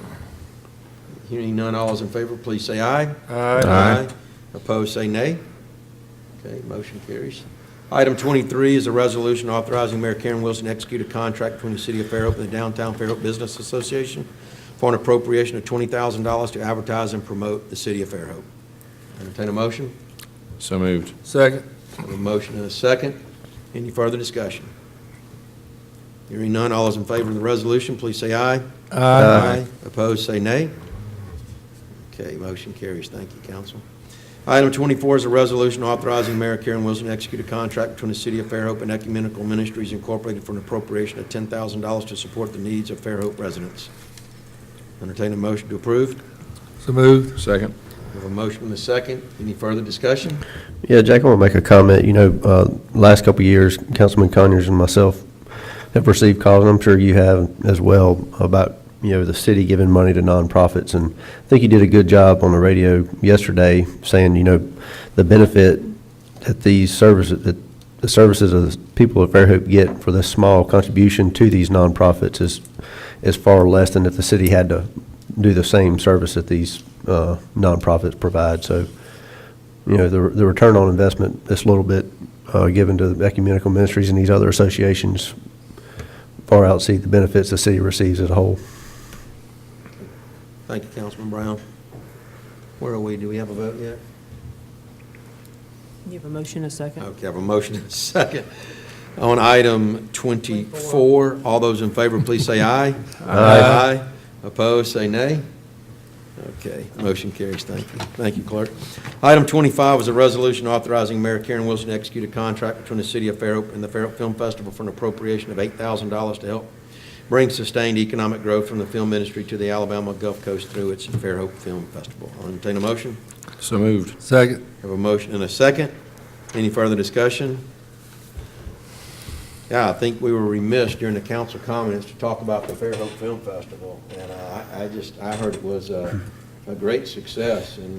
Hearing none, all those in favor, please say aye. Aye. Opposed, say nay. Okay, motion carries. Item 23 is a resolution authorizing Mayor Karen Wilson to execute a contract between the City of Fairhope and the Downtown Fairhope Business Association for an appropriation of $20,000 to advertise and promote the City of Fairhope. Entertain a motion. So moved. Second. I have a motion and a second. Any further discussion? Hearing none, all those in favor of the resolution, please say aye. Aye. Opposed, say nay. Okay, motion carries. Thank you, council. Item 24 is a resolution authorizing Mayor Karen Wilson to execute a contract between the City of Fairhope and Ecumenical Ministries Incorporated for an appropriation of $10,000 to support the needs of Fairhope residents. Entertain a motion to approve. So moved. Second. We have a motion and a second. Any further discussion? Yeah, Jack, I want to make a comment. You know, last couple of years, Councilman Conyers and myself have received calls, and I'm sure you have as well, about, you know, the city giving money to nonprofits. And I think you did a good job on the radio yesterday saying, you know, the benefit that these services, that the services of the people of Fairhope get for this small contribution to these nonprofits is far less than if the city had to do the same service that these nonprofits provide. So, you know, the return on investment, this little bit given to the ecumenical ministries and these other associations far outseed the benefits the city receives as a whole. Thank you, Councilman Brown. Where are we? Do we have a vote yet? You have a motion, a second? Okay, I have a motion and a second. On item 24, all those in favor, please say aye. Aye. Opposed, say nay. Okay, motion carries. Thank you. Thank you, Clerk. Item 25 is a resolution authorizing Mayor Karen Wilson to execute a contract between the City of Fairhope and the Fairhope Film Festival for an appropriation of $8,000 to help bring sustained economic growth from the film industry to the Alabama Gulf Coast through its Fairhope Film Festival. I'll entertain a motion. So moved. Second. Have a motion and a second. Any further discussion? Yeah, I think we were remiss during the council comments to talk about the Fairhope Film Festival. And I heard it was a great success. And,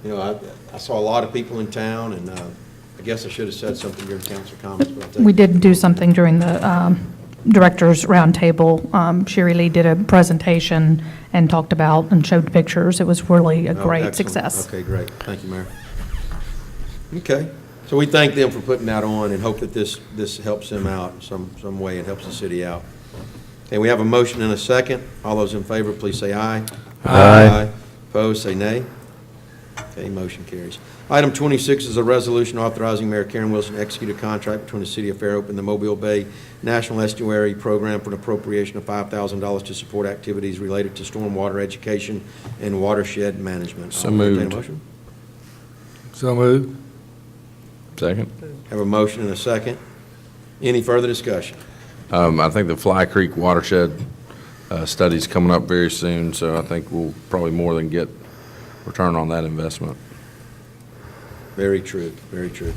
you know, I saw a lot of people in town, and I guess I should have said something during council comments. But I think We did do something during the directors roundtable. Sherry Lee did a presentation and talked about and showed pictures. It was really a great excellent. success. Okay, great. Thank you, Mayor. Okay. So we thank them for putting that on and hope that this helps them out in some way. It helps the city out. Okay, we have a motion and a second. All those in favor, please say aye. Aye. Opposed, say nay. Okay, motion carries. Item 26 is a resolution authorizing Mayor Karen Wilson to execute a contract between the City of Fairhope and the Mobile Bay National Estuary Program for an appropriation of $5,000 to support activities related to stormwater education and watershed management. So I'll entertain moved. a motion. So moved. Second. Have a motion and a second. Any further discussion? I think the Fly Creek watershed study's coming up very soon, so I think we'll probably more than get return on that investment. Very true, very true.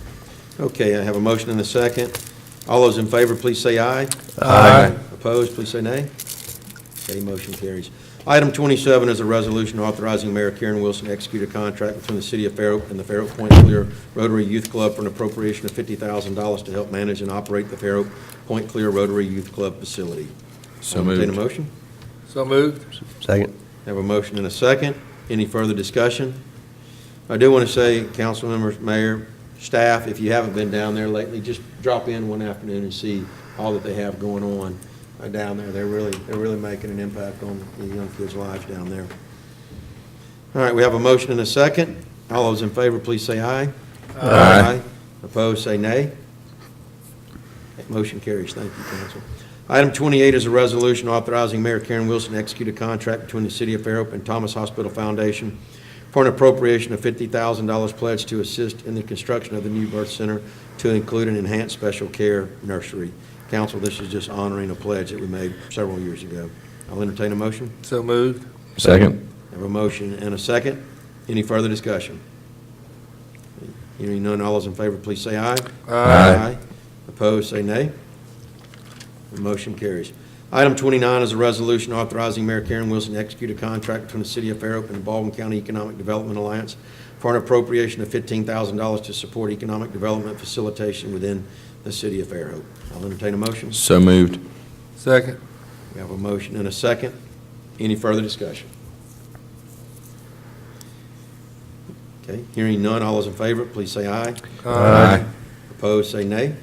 Okay, I have a motion and a second. All those in favor, please say aye. Aye. Opposed, please say nay. Okay, motion carries. Item 27 is a resolution authorizing Mayor Karen Wilson to execute a contract between the City of Fairhope and the Fairhope Point Clear Rotary Youth Club for an appropriation of $50,000 to help manage and operate the Fairhope Point Clear Rotary Youth Club facility. So I'll entertain moved. a motion. So moved. Second. Have a motion and a second. Any further discussion? I do want to say, council members, mayor, staff, if you haven't been down there lately, just drop in one afternoon and see all that they have going on down there. They're really making an impact on the young kids' lives down there. All right, we have a motion and a second. All those in favor, please say aye. Aye. Opposed, say nay. Motion carries. Thank you, council. Item 28 is a resolution authorizing Mayor Karen Wilson to execute a contract between the City of Fairhope and Thomas Hospital Foundation for an appropriation of $50,000 pledged to assist in the construction of the new birth center to include an enhanced special care nursery. Council, this is just honoring a pledge that we made several years ago. I'll entertain a motion. So moved. Second. I have a motion and a second. Any further discussion? Hearing none, all those in favor, please say aye. Aye. Opposed, say nay. The motion carries. Item 29 is a resolution authorizing Mayor Karen Wilson to execute a contract between the City of Fairhope and the Baldwin County Economic Development Alliance for an appropriation of $15,000 to support economic development facilitation within the City of Fairhope. I'll entertain a motion. So moved. Second. We have a motion and a second. Any further discussion? Okay, hearing none, all those in favor, please say aye. Aye. Opposed, say nay.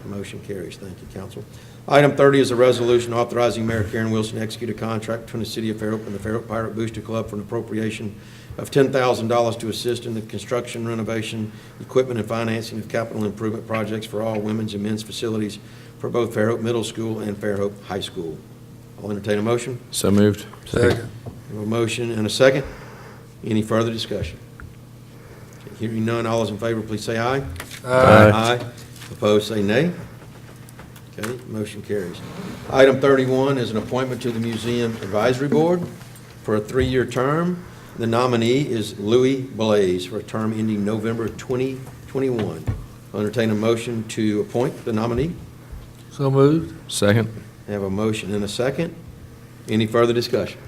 The motion carries. Thank you, council. Item 30 is a resolution authorizing Mayor Karen Wilson to execute a contract between the City of Fairhope and the Fairhope Pirate Booster Club for an appropriation of $10,000 to assist in the construction, renovation, equipment, and financing of capital improvement projects for all women's and men's facilities for both Fairhope Middle School and Fairhope High School. I'll entertain a motion. So moved. Second. We have a motion and a second. Any further discussion? Hearing none, all those in favor, please say aye. Aye. Opposed, say nay. Okay, motion carries. Item 31 is an appointment to the Museum Advisory Board for a 3-year term. The nominee is Louis Blaze for a term ending November 2021. I'll entertain a motion to appoint the nominee. So moved. Second. I have a motion and a second. Any further discussion?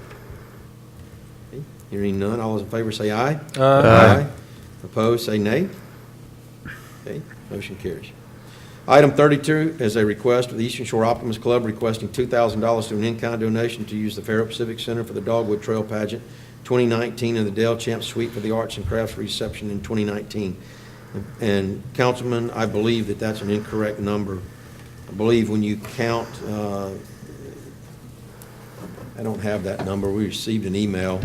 Okay, hearing none, all those in favor say aye. Aye. Opposed, say nay. Okay, motion carries. Item 32 is a request of the Eastern Shore Optimist Club requesting $2,000 to an in-kind donation to use the Fairhope Civic Center for the Dogwood Trail Pageant 2019 and the Dale Champ Suite for the Arts and Crafts reception in 2019. And Councilman, I believe that that's an incorrect number. I believe when you count, I don't have that number. We received an email.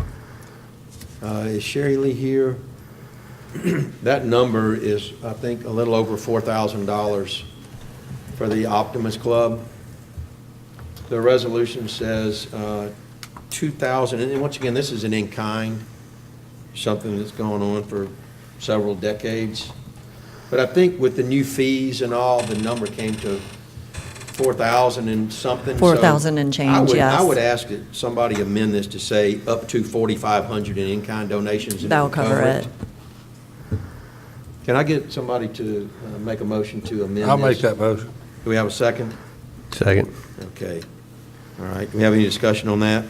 Is Sherry Lee here? That number is, I think, a little over $4,000 for the Optimist Club. The resolution says $2,000, and once again, this is an in-kind, something that's going on for several decades. But I think with the new fees and all, the number came to 4,000 and something. 4,000 and change, yes. I would ask that somebody amend this to say up to 4,500 in in-kind donations. And That'll cover it. Can I get somebody to make a motion to amend this? I'll make that motion. Do we have a second? Second. Okay. All right. Do we have any discussion on that?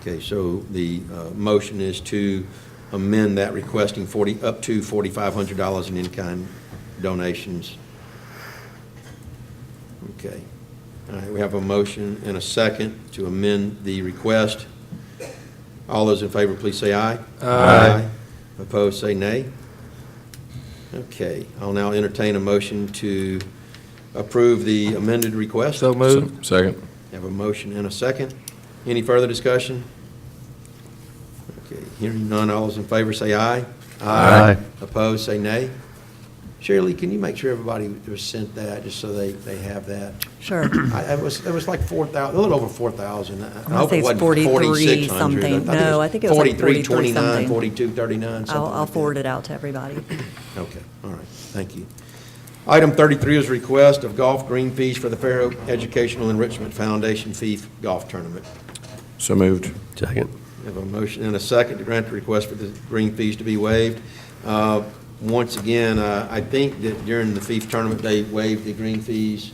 Okay, so the motion is to amend that requesting up to $4,500 in in-kind donations. Okay. All right, we have a motion and a second to amend the request. All those in favor, please say aye. Aye. Opposed, say nay. Okay, I'll now entertain a motion to approve the amended request. So moved. Second. Have a motion and a second. Any further discussion? Okay, hearing none, all those in favor say aye. Aye. Opposed, say nay. Shirley, can you make sure everybody was sent that, just so they have that? Sure. It was like 4,000, a little over 4,000. I want to say it's 43 something. No, I think it was like 43 something. 4239, something I'll like forward that. it out to everybody. Okay, all right, thank you. Item 33 is request of golf green fees for the Fairhope Educational Enrichment Foundation Fee Golf Tournament. So moved. Second. We have a motion and a second to grant the request for the green fees to be waived. Once again, I think that during the fee tournament, they waived the green fees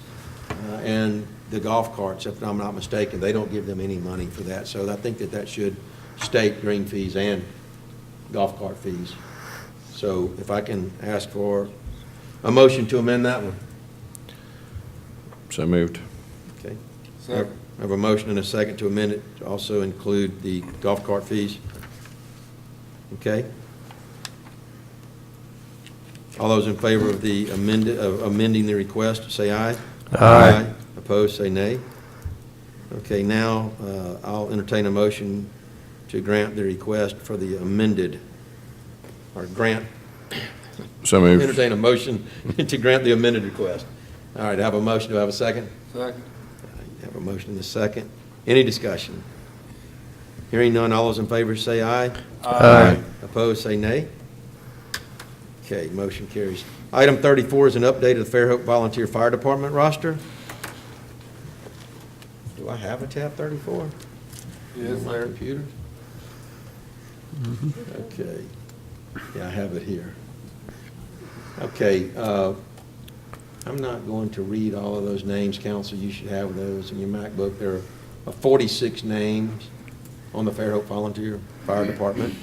and the golf carts, if I'm not mistaken. They don't give them any money for that. So I think that should state green fees and golf cart fees. So if I can ask for a motion to amend that one. So moved. Okay. I have a motion and a second to amend it to also include the golf cart fees. Okay. All those in favor of the amending the request, say aye. Aye. Opposed, say nay. Okay, now I'll entertain a motion to grant the request for the amended, or grant. So moved. Entertain a motion to grant the amended request. All right, I have a motion. Do I have a second? Second. I have a motion and a second. Any discussion? Hearing none, all those in favor say aye. Aye. Opposed, say nay. Okay, motion carries. Item 34 is an update of the Fairhope Volunteer Fire Department roster. Do I have a tab 34? Yes, On my sir. computer? Okay. Yeah, I have it here. Okay, I'm not going to read all of those names, council. You should have those in your MacBook. There are 46 names on the Fairhope Volunteer Fire Department.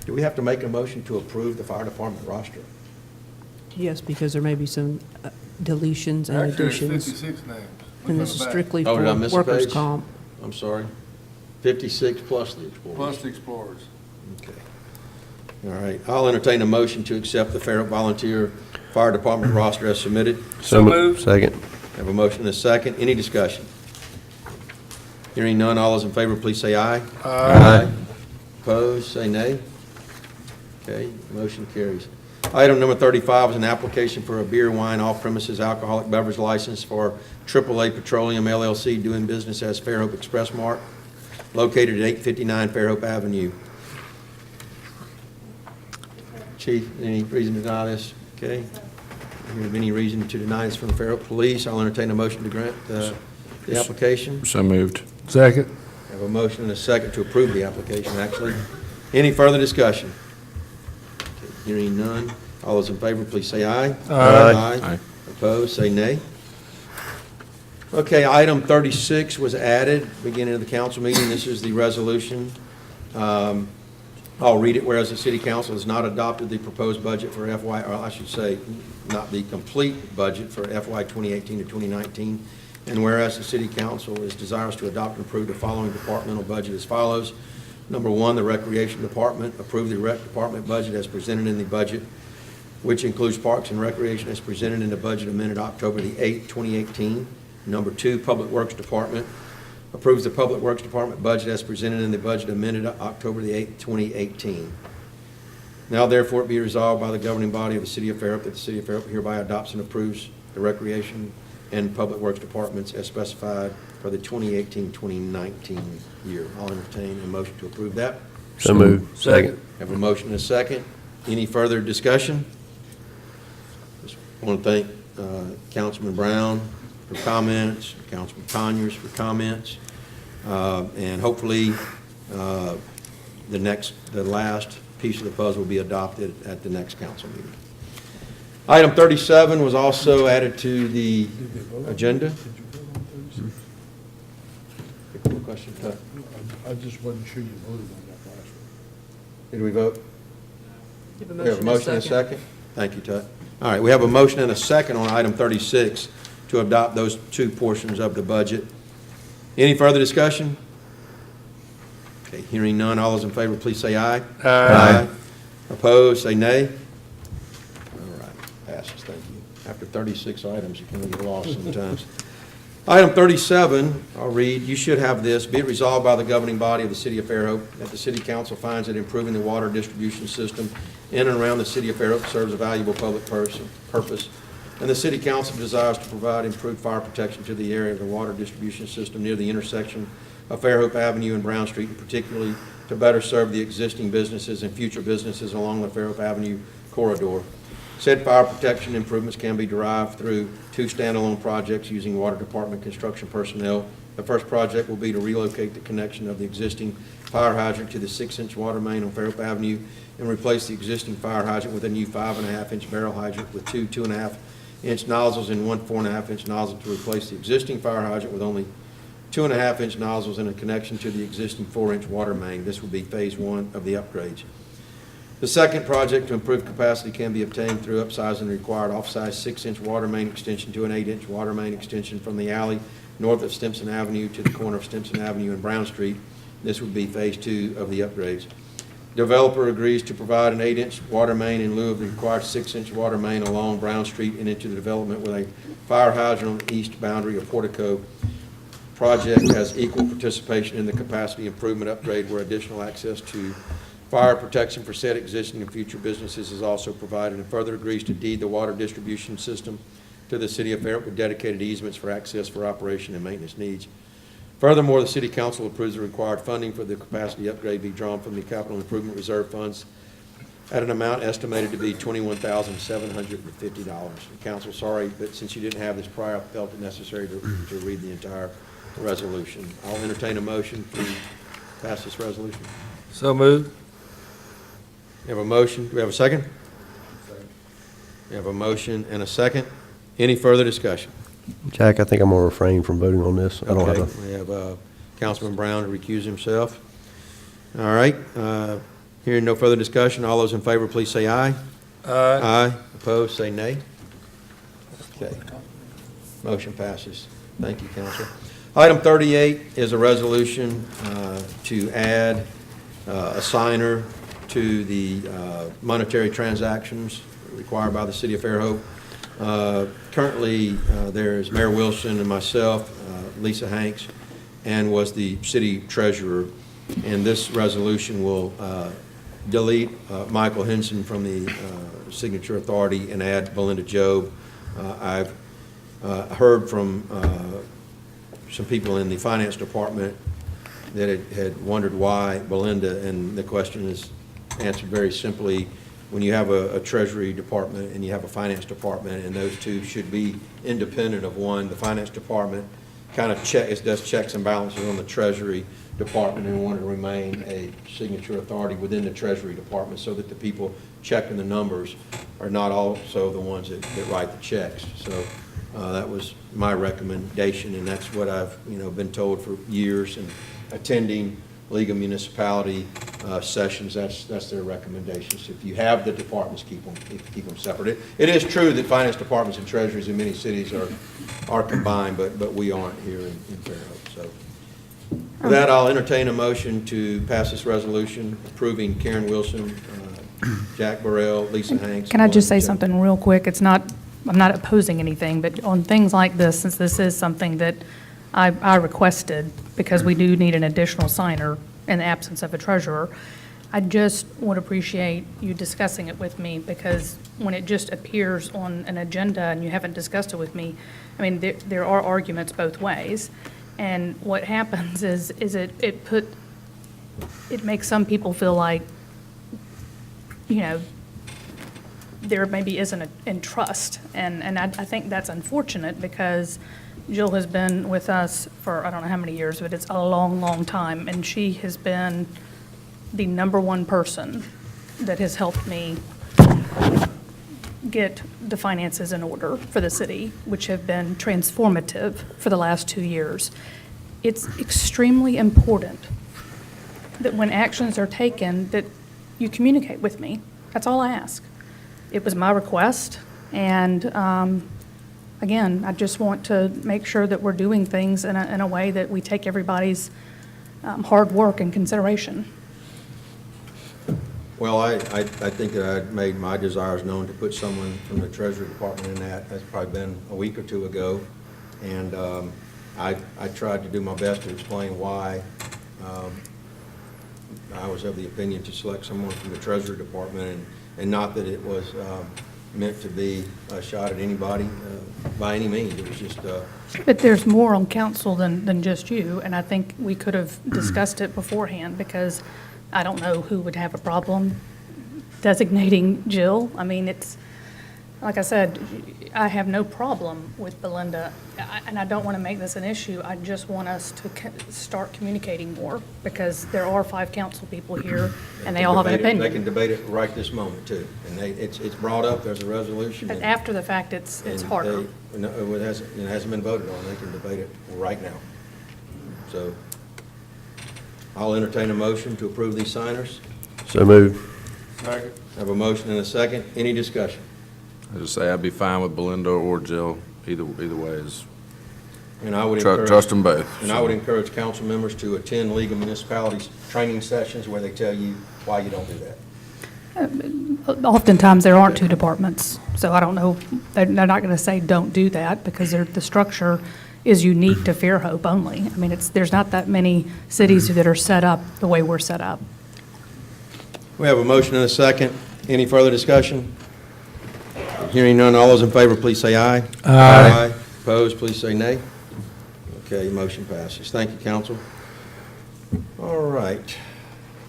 Do we have to make a motion to approve the fire department roster? Yes, because there may be some deletions and Actually, there's additions. 56 names. And this is strictly Oh, for did I miss a workers' page? comp. I'm sorry. 56 plus the Explorers. Plus the Explorers. Okay. All right. I'll entertain a motion to accept the Fairhope Volunteer Fire Department roster as submitted. So moved. Second. Have a motion and a second. Any discussion? Hearing none, all those in favor, please say aye. Aye. Opposed, say nay. Okay, motion carries. Item number 35 is an application for a beer, wine, off-premises alcoholic beverage license for AAA Petroleum LLC doing business as Fairhope Express Mart, located at 859 Fairhope Avenue. Chief, any reason to deny this? Okay. If you have any reason to deny this from the Fairhope Police, I'll entertain a motion to grant the application. So moved. Second. I have a motion and a second to approve the application, actually. Any further discussion? Okay, hearing none. All those in favor, please say aye. Aye. Aye. Opposed, say nay. Okay, item 36 was added, beginning of the council meeting. This is the resolution I'll read it. Whereas the city council has not adopted the proposed budget for FY, or I should say, not the complete budget for FY 2018 to 2019. And whereas the city council is desirous to adopt and approve the following departmental budget as follows. Number one, the recreation department, approve the rec department budget as presented in the budget, which includes parks and recreation as presented in the budget amended October the 8th, 2018. Number two, public works department, approves the public works department budget as presented in the budget amended October the 8th, 2018. Now therefore it be resolved by the governing body of the city of Fairhope that the city of Fairhope hereby adopts and approves the recreation and public works departments as specified for the 2018-2019 year. I'll entertain a motion to approve that. So moved. Second. Have a motion and a second. Any further discussion? Just want to thank Councilman Brown for comments, Councilman Conyers for comments, and hopefully the last piece of the puzzle will be adopted at the next council meeting. Item 37 was also added to the agenda. Question, Tut? I just wasn't sure you voted on that last one. Did we vote? You have a We have a motion and a second? Thank you, Tut. All right, we have a motion and a second on item 36 to adopt those two portions of the budget. Any further discussion? Okay, hearing none, all those in favor, please say aye. Aye. Opposed, say nay. All right, passes, thank you. After 36 items, you can get lost sometimes. Item 37, I'll read, you should have this. Be it resolved by the governing body of the city of Fairhope that the city council finds that improving the water distribution system in and around the city of Fairhope serves a valuable public purpose, and the city council desires to provide improved fire protection to the area of the water distribution system near the intersection of Fairhope Avenue and Brown Street, and particularly to better serve the existing businesses and future businesses along the Fairhope Avenue corridor. Said fire protection improvements can be derived through two standalone projects using Water Department construction personnel. The first project will be to relocate the connection of the existing fire hydrant to the 6-inch water main on Fairhope Avenue and replace the existing fire hydrant with a new 5.5-inch barrel hydrant with two 2.5-inch nozzles and one 4.5-inch nozzle to replace the existing fire hydrant with only 2.5-inch nozzles and a connection to the existing 4-inch water main. This will be phase one of the upgrades. The second project to improve capacity can be obtained through upsizing the required off-size 6-inch water main extension to an 8-inch water main extension from the alley north of Stimson Avenue to the corner of Stimson Avenue and Brown Street. This would be phase two of the upgrades. Developer agrees to provide an 8-inch water main in lieu of the required 6-inch water main along Brown Street and into the development with a fire hydrant on the east boundary of portico. Project has equal participation in the capacity improvement upgrade where additional access to fire protection for said existing and future businesses is also provided, and further agrees to deed the water distribution system to the city of Fairhope with dedicated easements for access for operation and maintenance needs. Furthermore, the city council approves the required funding for the capacity upgrade be drawn from the capital improvement reserve funds at an amount estimated to be $21,750. The council, sorry, but since you didn't have this prior, I felt it necessary to read the entire resolution. I'll entertain a motion to pass this resolution. So moved. We have a motion. Do we have a second? Second. We have a motion and a second. Any further discussion? Jack, I think I'm going to refrain from voting on this. I don't have Okay, we have Councilman Brown to recuse himself. All right. Hearing no further discussion, all those in favor, please say aye. Aye. Aye. Opposed, say nay. Okay. Motion passes. Thank you, Council. Item 38 is a resolution to add a signer to the monetary transactions required by the city of Fairhope. Currently, there is Mayor Wilson and myself, Lisa Hanks, and was the city treasurer. And this resolution will delete Michael Henson from the signature authority and add Belinda Jobe. I've heard from some people in the finance department that had wondered why Belinda, and the question is answered very simply. When you have a treasury department and you have a finance department, and those two should be independent of one, the finance department kind of does checks and balances on the treasury department and wanted to remain a signature authority within the treasury department so that the people checking the numbers are not also the ones that write the checks. So that was my recommendation, and that's what I've been told for years, and attending League of Municipality sessions. That's their recommendations. If you have the departments, keep them separate. It is true that finance departments and treasuries in many cities are combined, but we aren't here in Fairhope. So with that, I'll entertain a motion to pass this resolution approving Karen Wilson, Jack Burrell, Lisa Hanks. Can I just say Melinda something real quick? I'm not opposing anything, but on things like this, since this is something that I requested, because we do need an additional signer in the absence of a treasurer, I just would appreciate you discussing it with me, because when it just appears on an agenda and you haven't discussed it with me, I mean, there are arguments both ways. And what happens is it makes some people feel like, you know, there maybe isn't in trust. And I think that's unfortunate, because Jill has been with us for, I don't know how many years, but it's a long, long time. And she has been the number one person that has helped me get the finances in order for the city, which have been transformative for the last 2 years. It's extremely important that when actions are taken, that you communicate with me. That's all I ask. It was my request, and again, I just want to make sure that we're doing things in a way that we take everybody's hard work in consideration. Well, I think that I made my desires known to put someone from the Treasury Department in that. That's probably been a week or two ago. And I tried to do my best to explain why I was of the opinion to select someone from the Treasury Department, and not that it was meant to be a shot at anybody by any means. It was just... But there's more on council than just you, and I think we could have discussed it beforehand, because I don't know who would have a problem designating Jill. I mean, it's, like I said, I have no problem with Belinda, and I don't want to make this an issue. I just want us to start communicating more, because there are 5 council people here, and they all have an opinion. They can debate it right this moment, too. And it's brought up, there's a resolution. But after the fact, it's harder. No, it hasn't been voted on. They can debate it right now. So I'll entertain a motion to approve these signers. So moved. Second. Have a motion and a second. Any discussion? I just say I'd be fine with Belinda or Jill, either way is. And I would encourage... Trust them both. And I would encourage council members to attend League of Municipalities training sessions where they tell you why you don't do that. Oftentimes, there aren't 2 departments, so I don't know, they're not going to say don't do that, because the structure is unique to Fairhope only. I mean, there's not that many cities that are set up the way we're set up. We have a motion and a second. Any further discussion? Hearing none, all those in favor, please say aye. Aye. Opposed, please say nay. Okay, motion passes. Thank you, council. All right.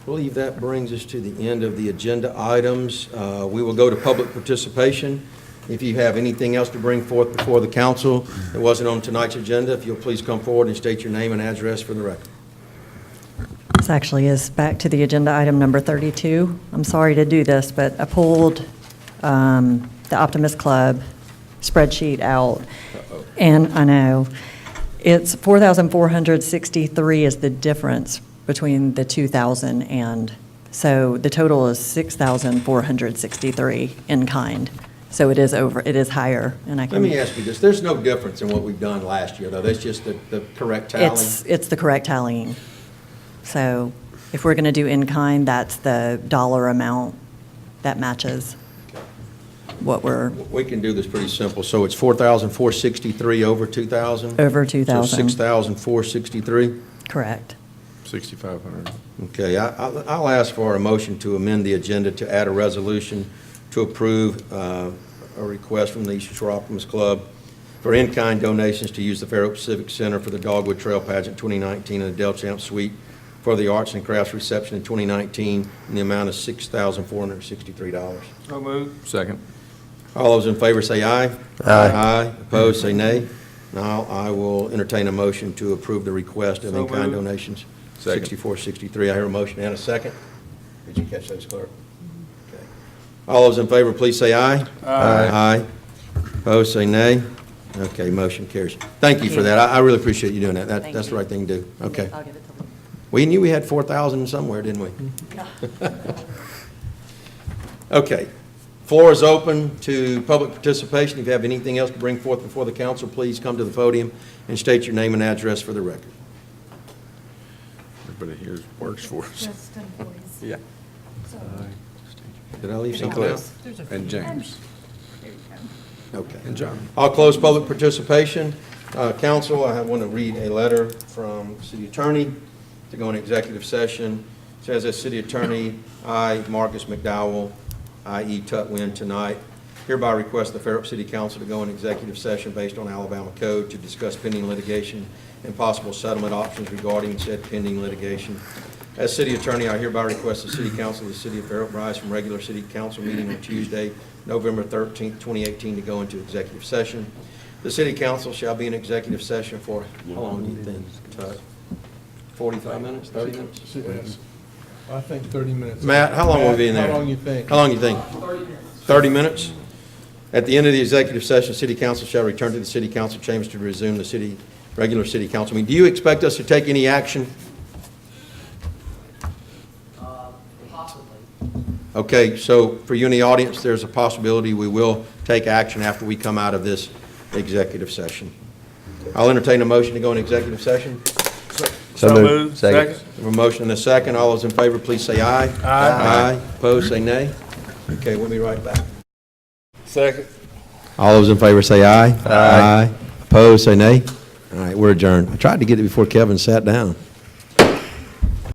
I believe that brings us to the end of the agenda items. We will go to public participation. If you have anything else to bring forth before the council that wasn't on tonight's agenda, if you'll please come forward and state your name and address for the record. This actually is back to the agenda item number 32. I'm sorry to do this, but I pulled the Optimist Club spreadsheet out, and I know it's 4,463 is the difference between the 2,000, and so the total is 6,463 in kind. So it is higher, and I can... Let me ask you this. There's no difference in what we've done last year, though. That's just the correct tally? It's the correct tallying. So if we're going to do in kind, that's the dollar amount that matches what we're... We can do this pretty simple. So it's 4,463 over 2,000? Over 2,000. So 6,463? Correct. 6,500. Okay, I'll ask for a motion to amend the agenda to add a resolution to approve a request from the Eastern Shore Optimist Club for in-kind donations to use the Fairhope Civic Center for the Dogwood Trail Pageant 2019 and the Del Champ Suite for the Arts and Crafts Reception in 2019 in the amount of $6,463. So moved. Second. All those in favor say aye. Aye. Aye. Opposed, say nay. Now I will entertain a motion to approve the request of So in-kind moved. donations. Second. 6463. I hear a motion and a second. Did you catch those, clerk? Okay. All those in favor, please say aye. Aye. Opposed, say nay. Okay, motion carries. Thank you for that. I really appreciate you doing that. That's the right thing to do. Okay. I'll give it to them. We knew we had 4,000 somewhere, didn't we? Okay. Floor is open to public participation. If you have anything else to bring forth before the council, please come to the podium and state your name and address for the record. Everybody here works for us. Just employees. Yeah. Did I leave And something out? Cliff, and James, There you go. Okay. and John. I'll close public participation. Council, I want to read a letter from city attorney to go in executive session. It says, as city attorney, I, Marcus McDowell, i.e. Tutwin, tonight hereby request the Fairhope City Council to go in executive session based on Alabama code to discuss pending litigation and possible settlement options regarding said pending litigation. As city attorney, I hereby request the city council of the city of Fairhope rise from regular city council meeting on Tuesday, November 13th, 2018, to go into executive session. The city council shall be in executive session for, how long do you think, Tut? 45 minutes, 30 minutes? Yes. I think 30 minutes. Matt, how long will we be in there? How long you think? How long you think? 30 minutes. At the end of the executive session, city council shall return to the city council chambers to resume the regular city council meeting. Do you expect us to take any action? Possibly. Okay, so for you in the audience, there's a possibility we will take action after we come out of this executive session. I'll entertain a motion to go in executive session. So moved. Second. We have a motion and a second. All those in favor, please say aye. Aye. Opposed, say nay. Okay, we'll be right back. Second. All those in favor say aye. Aye. Opposed, say nay. All right, we're adjourned. I tried to get it before Kevin sat down.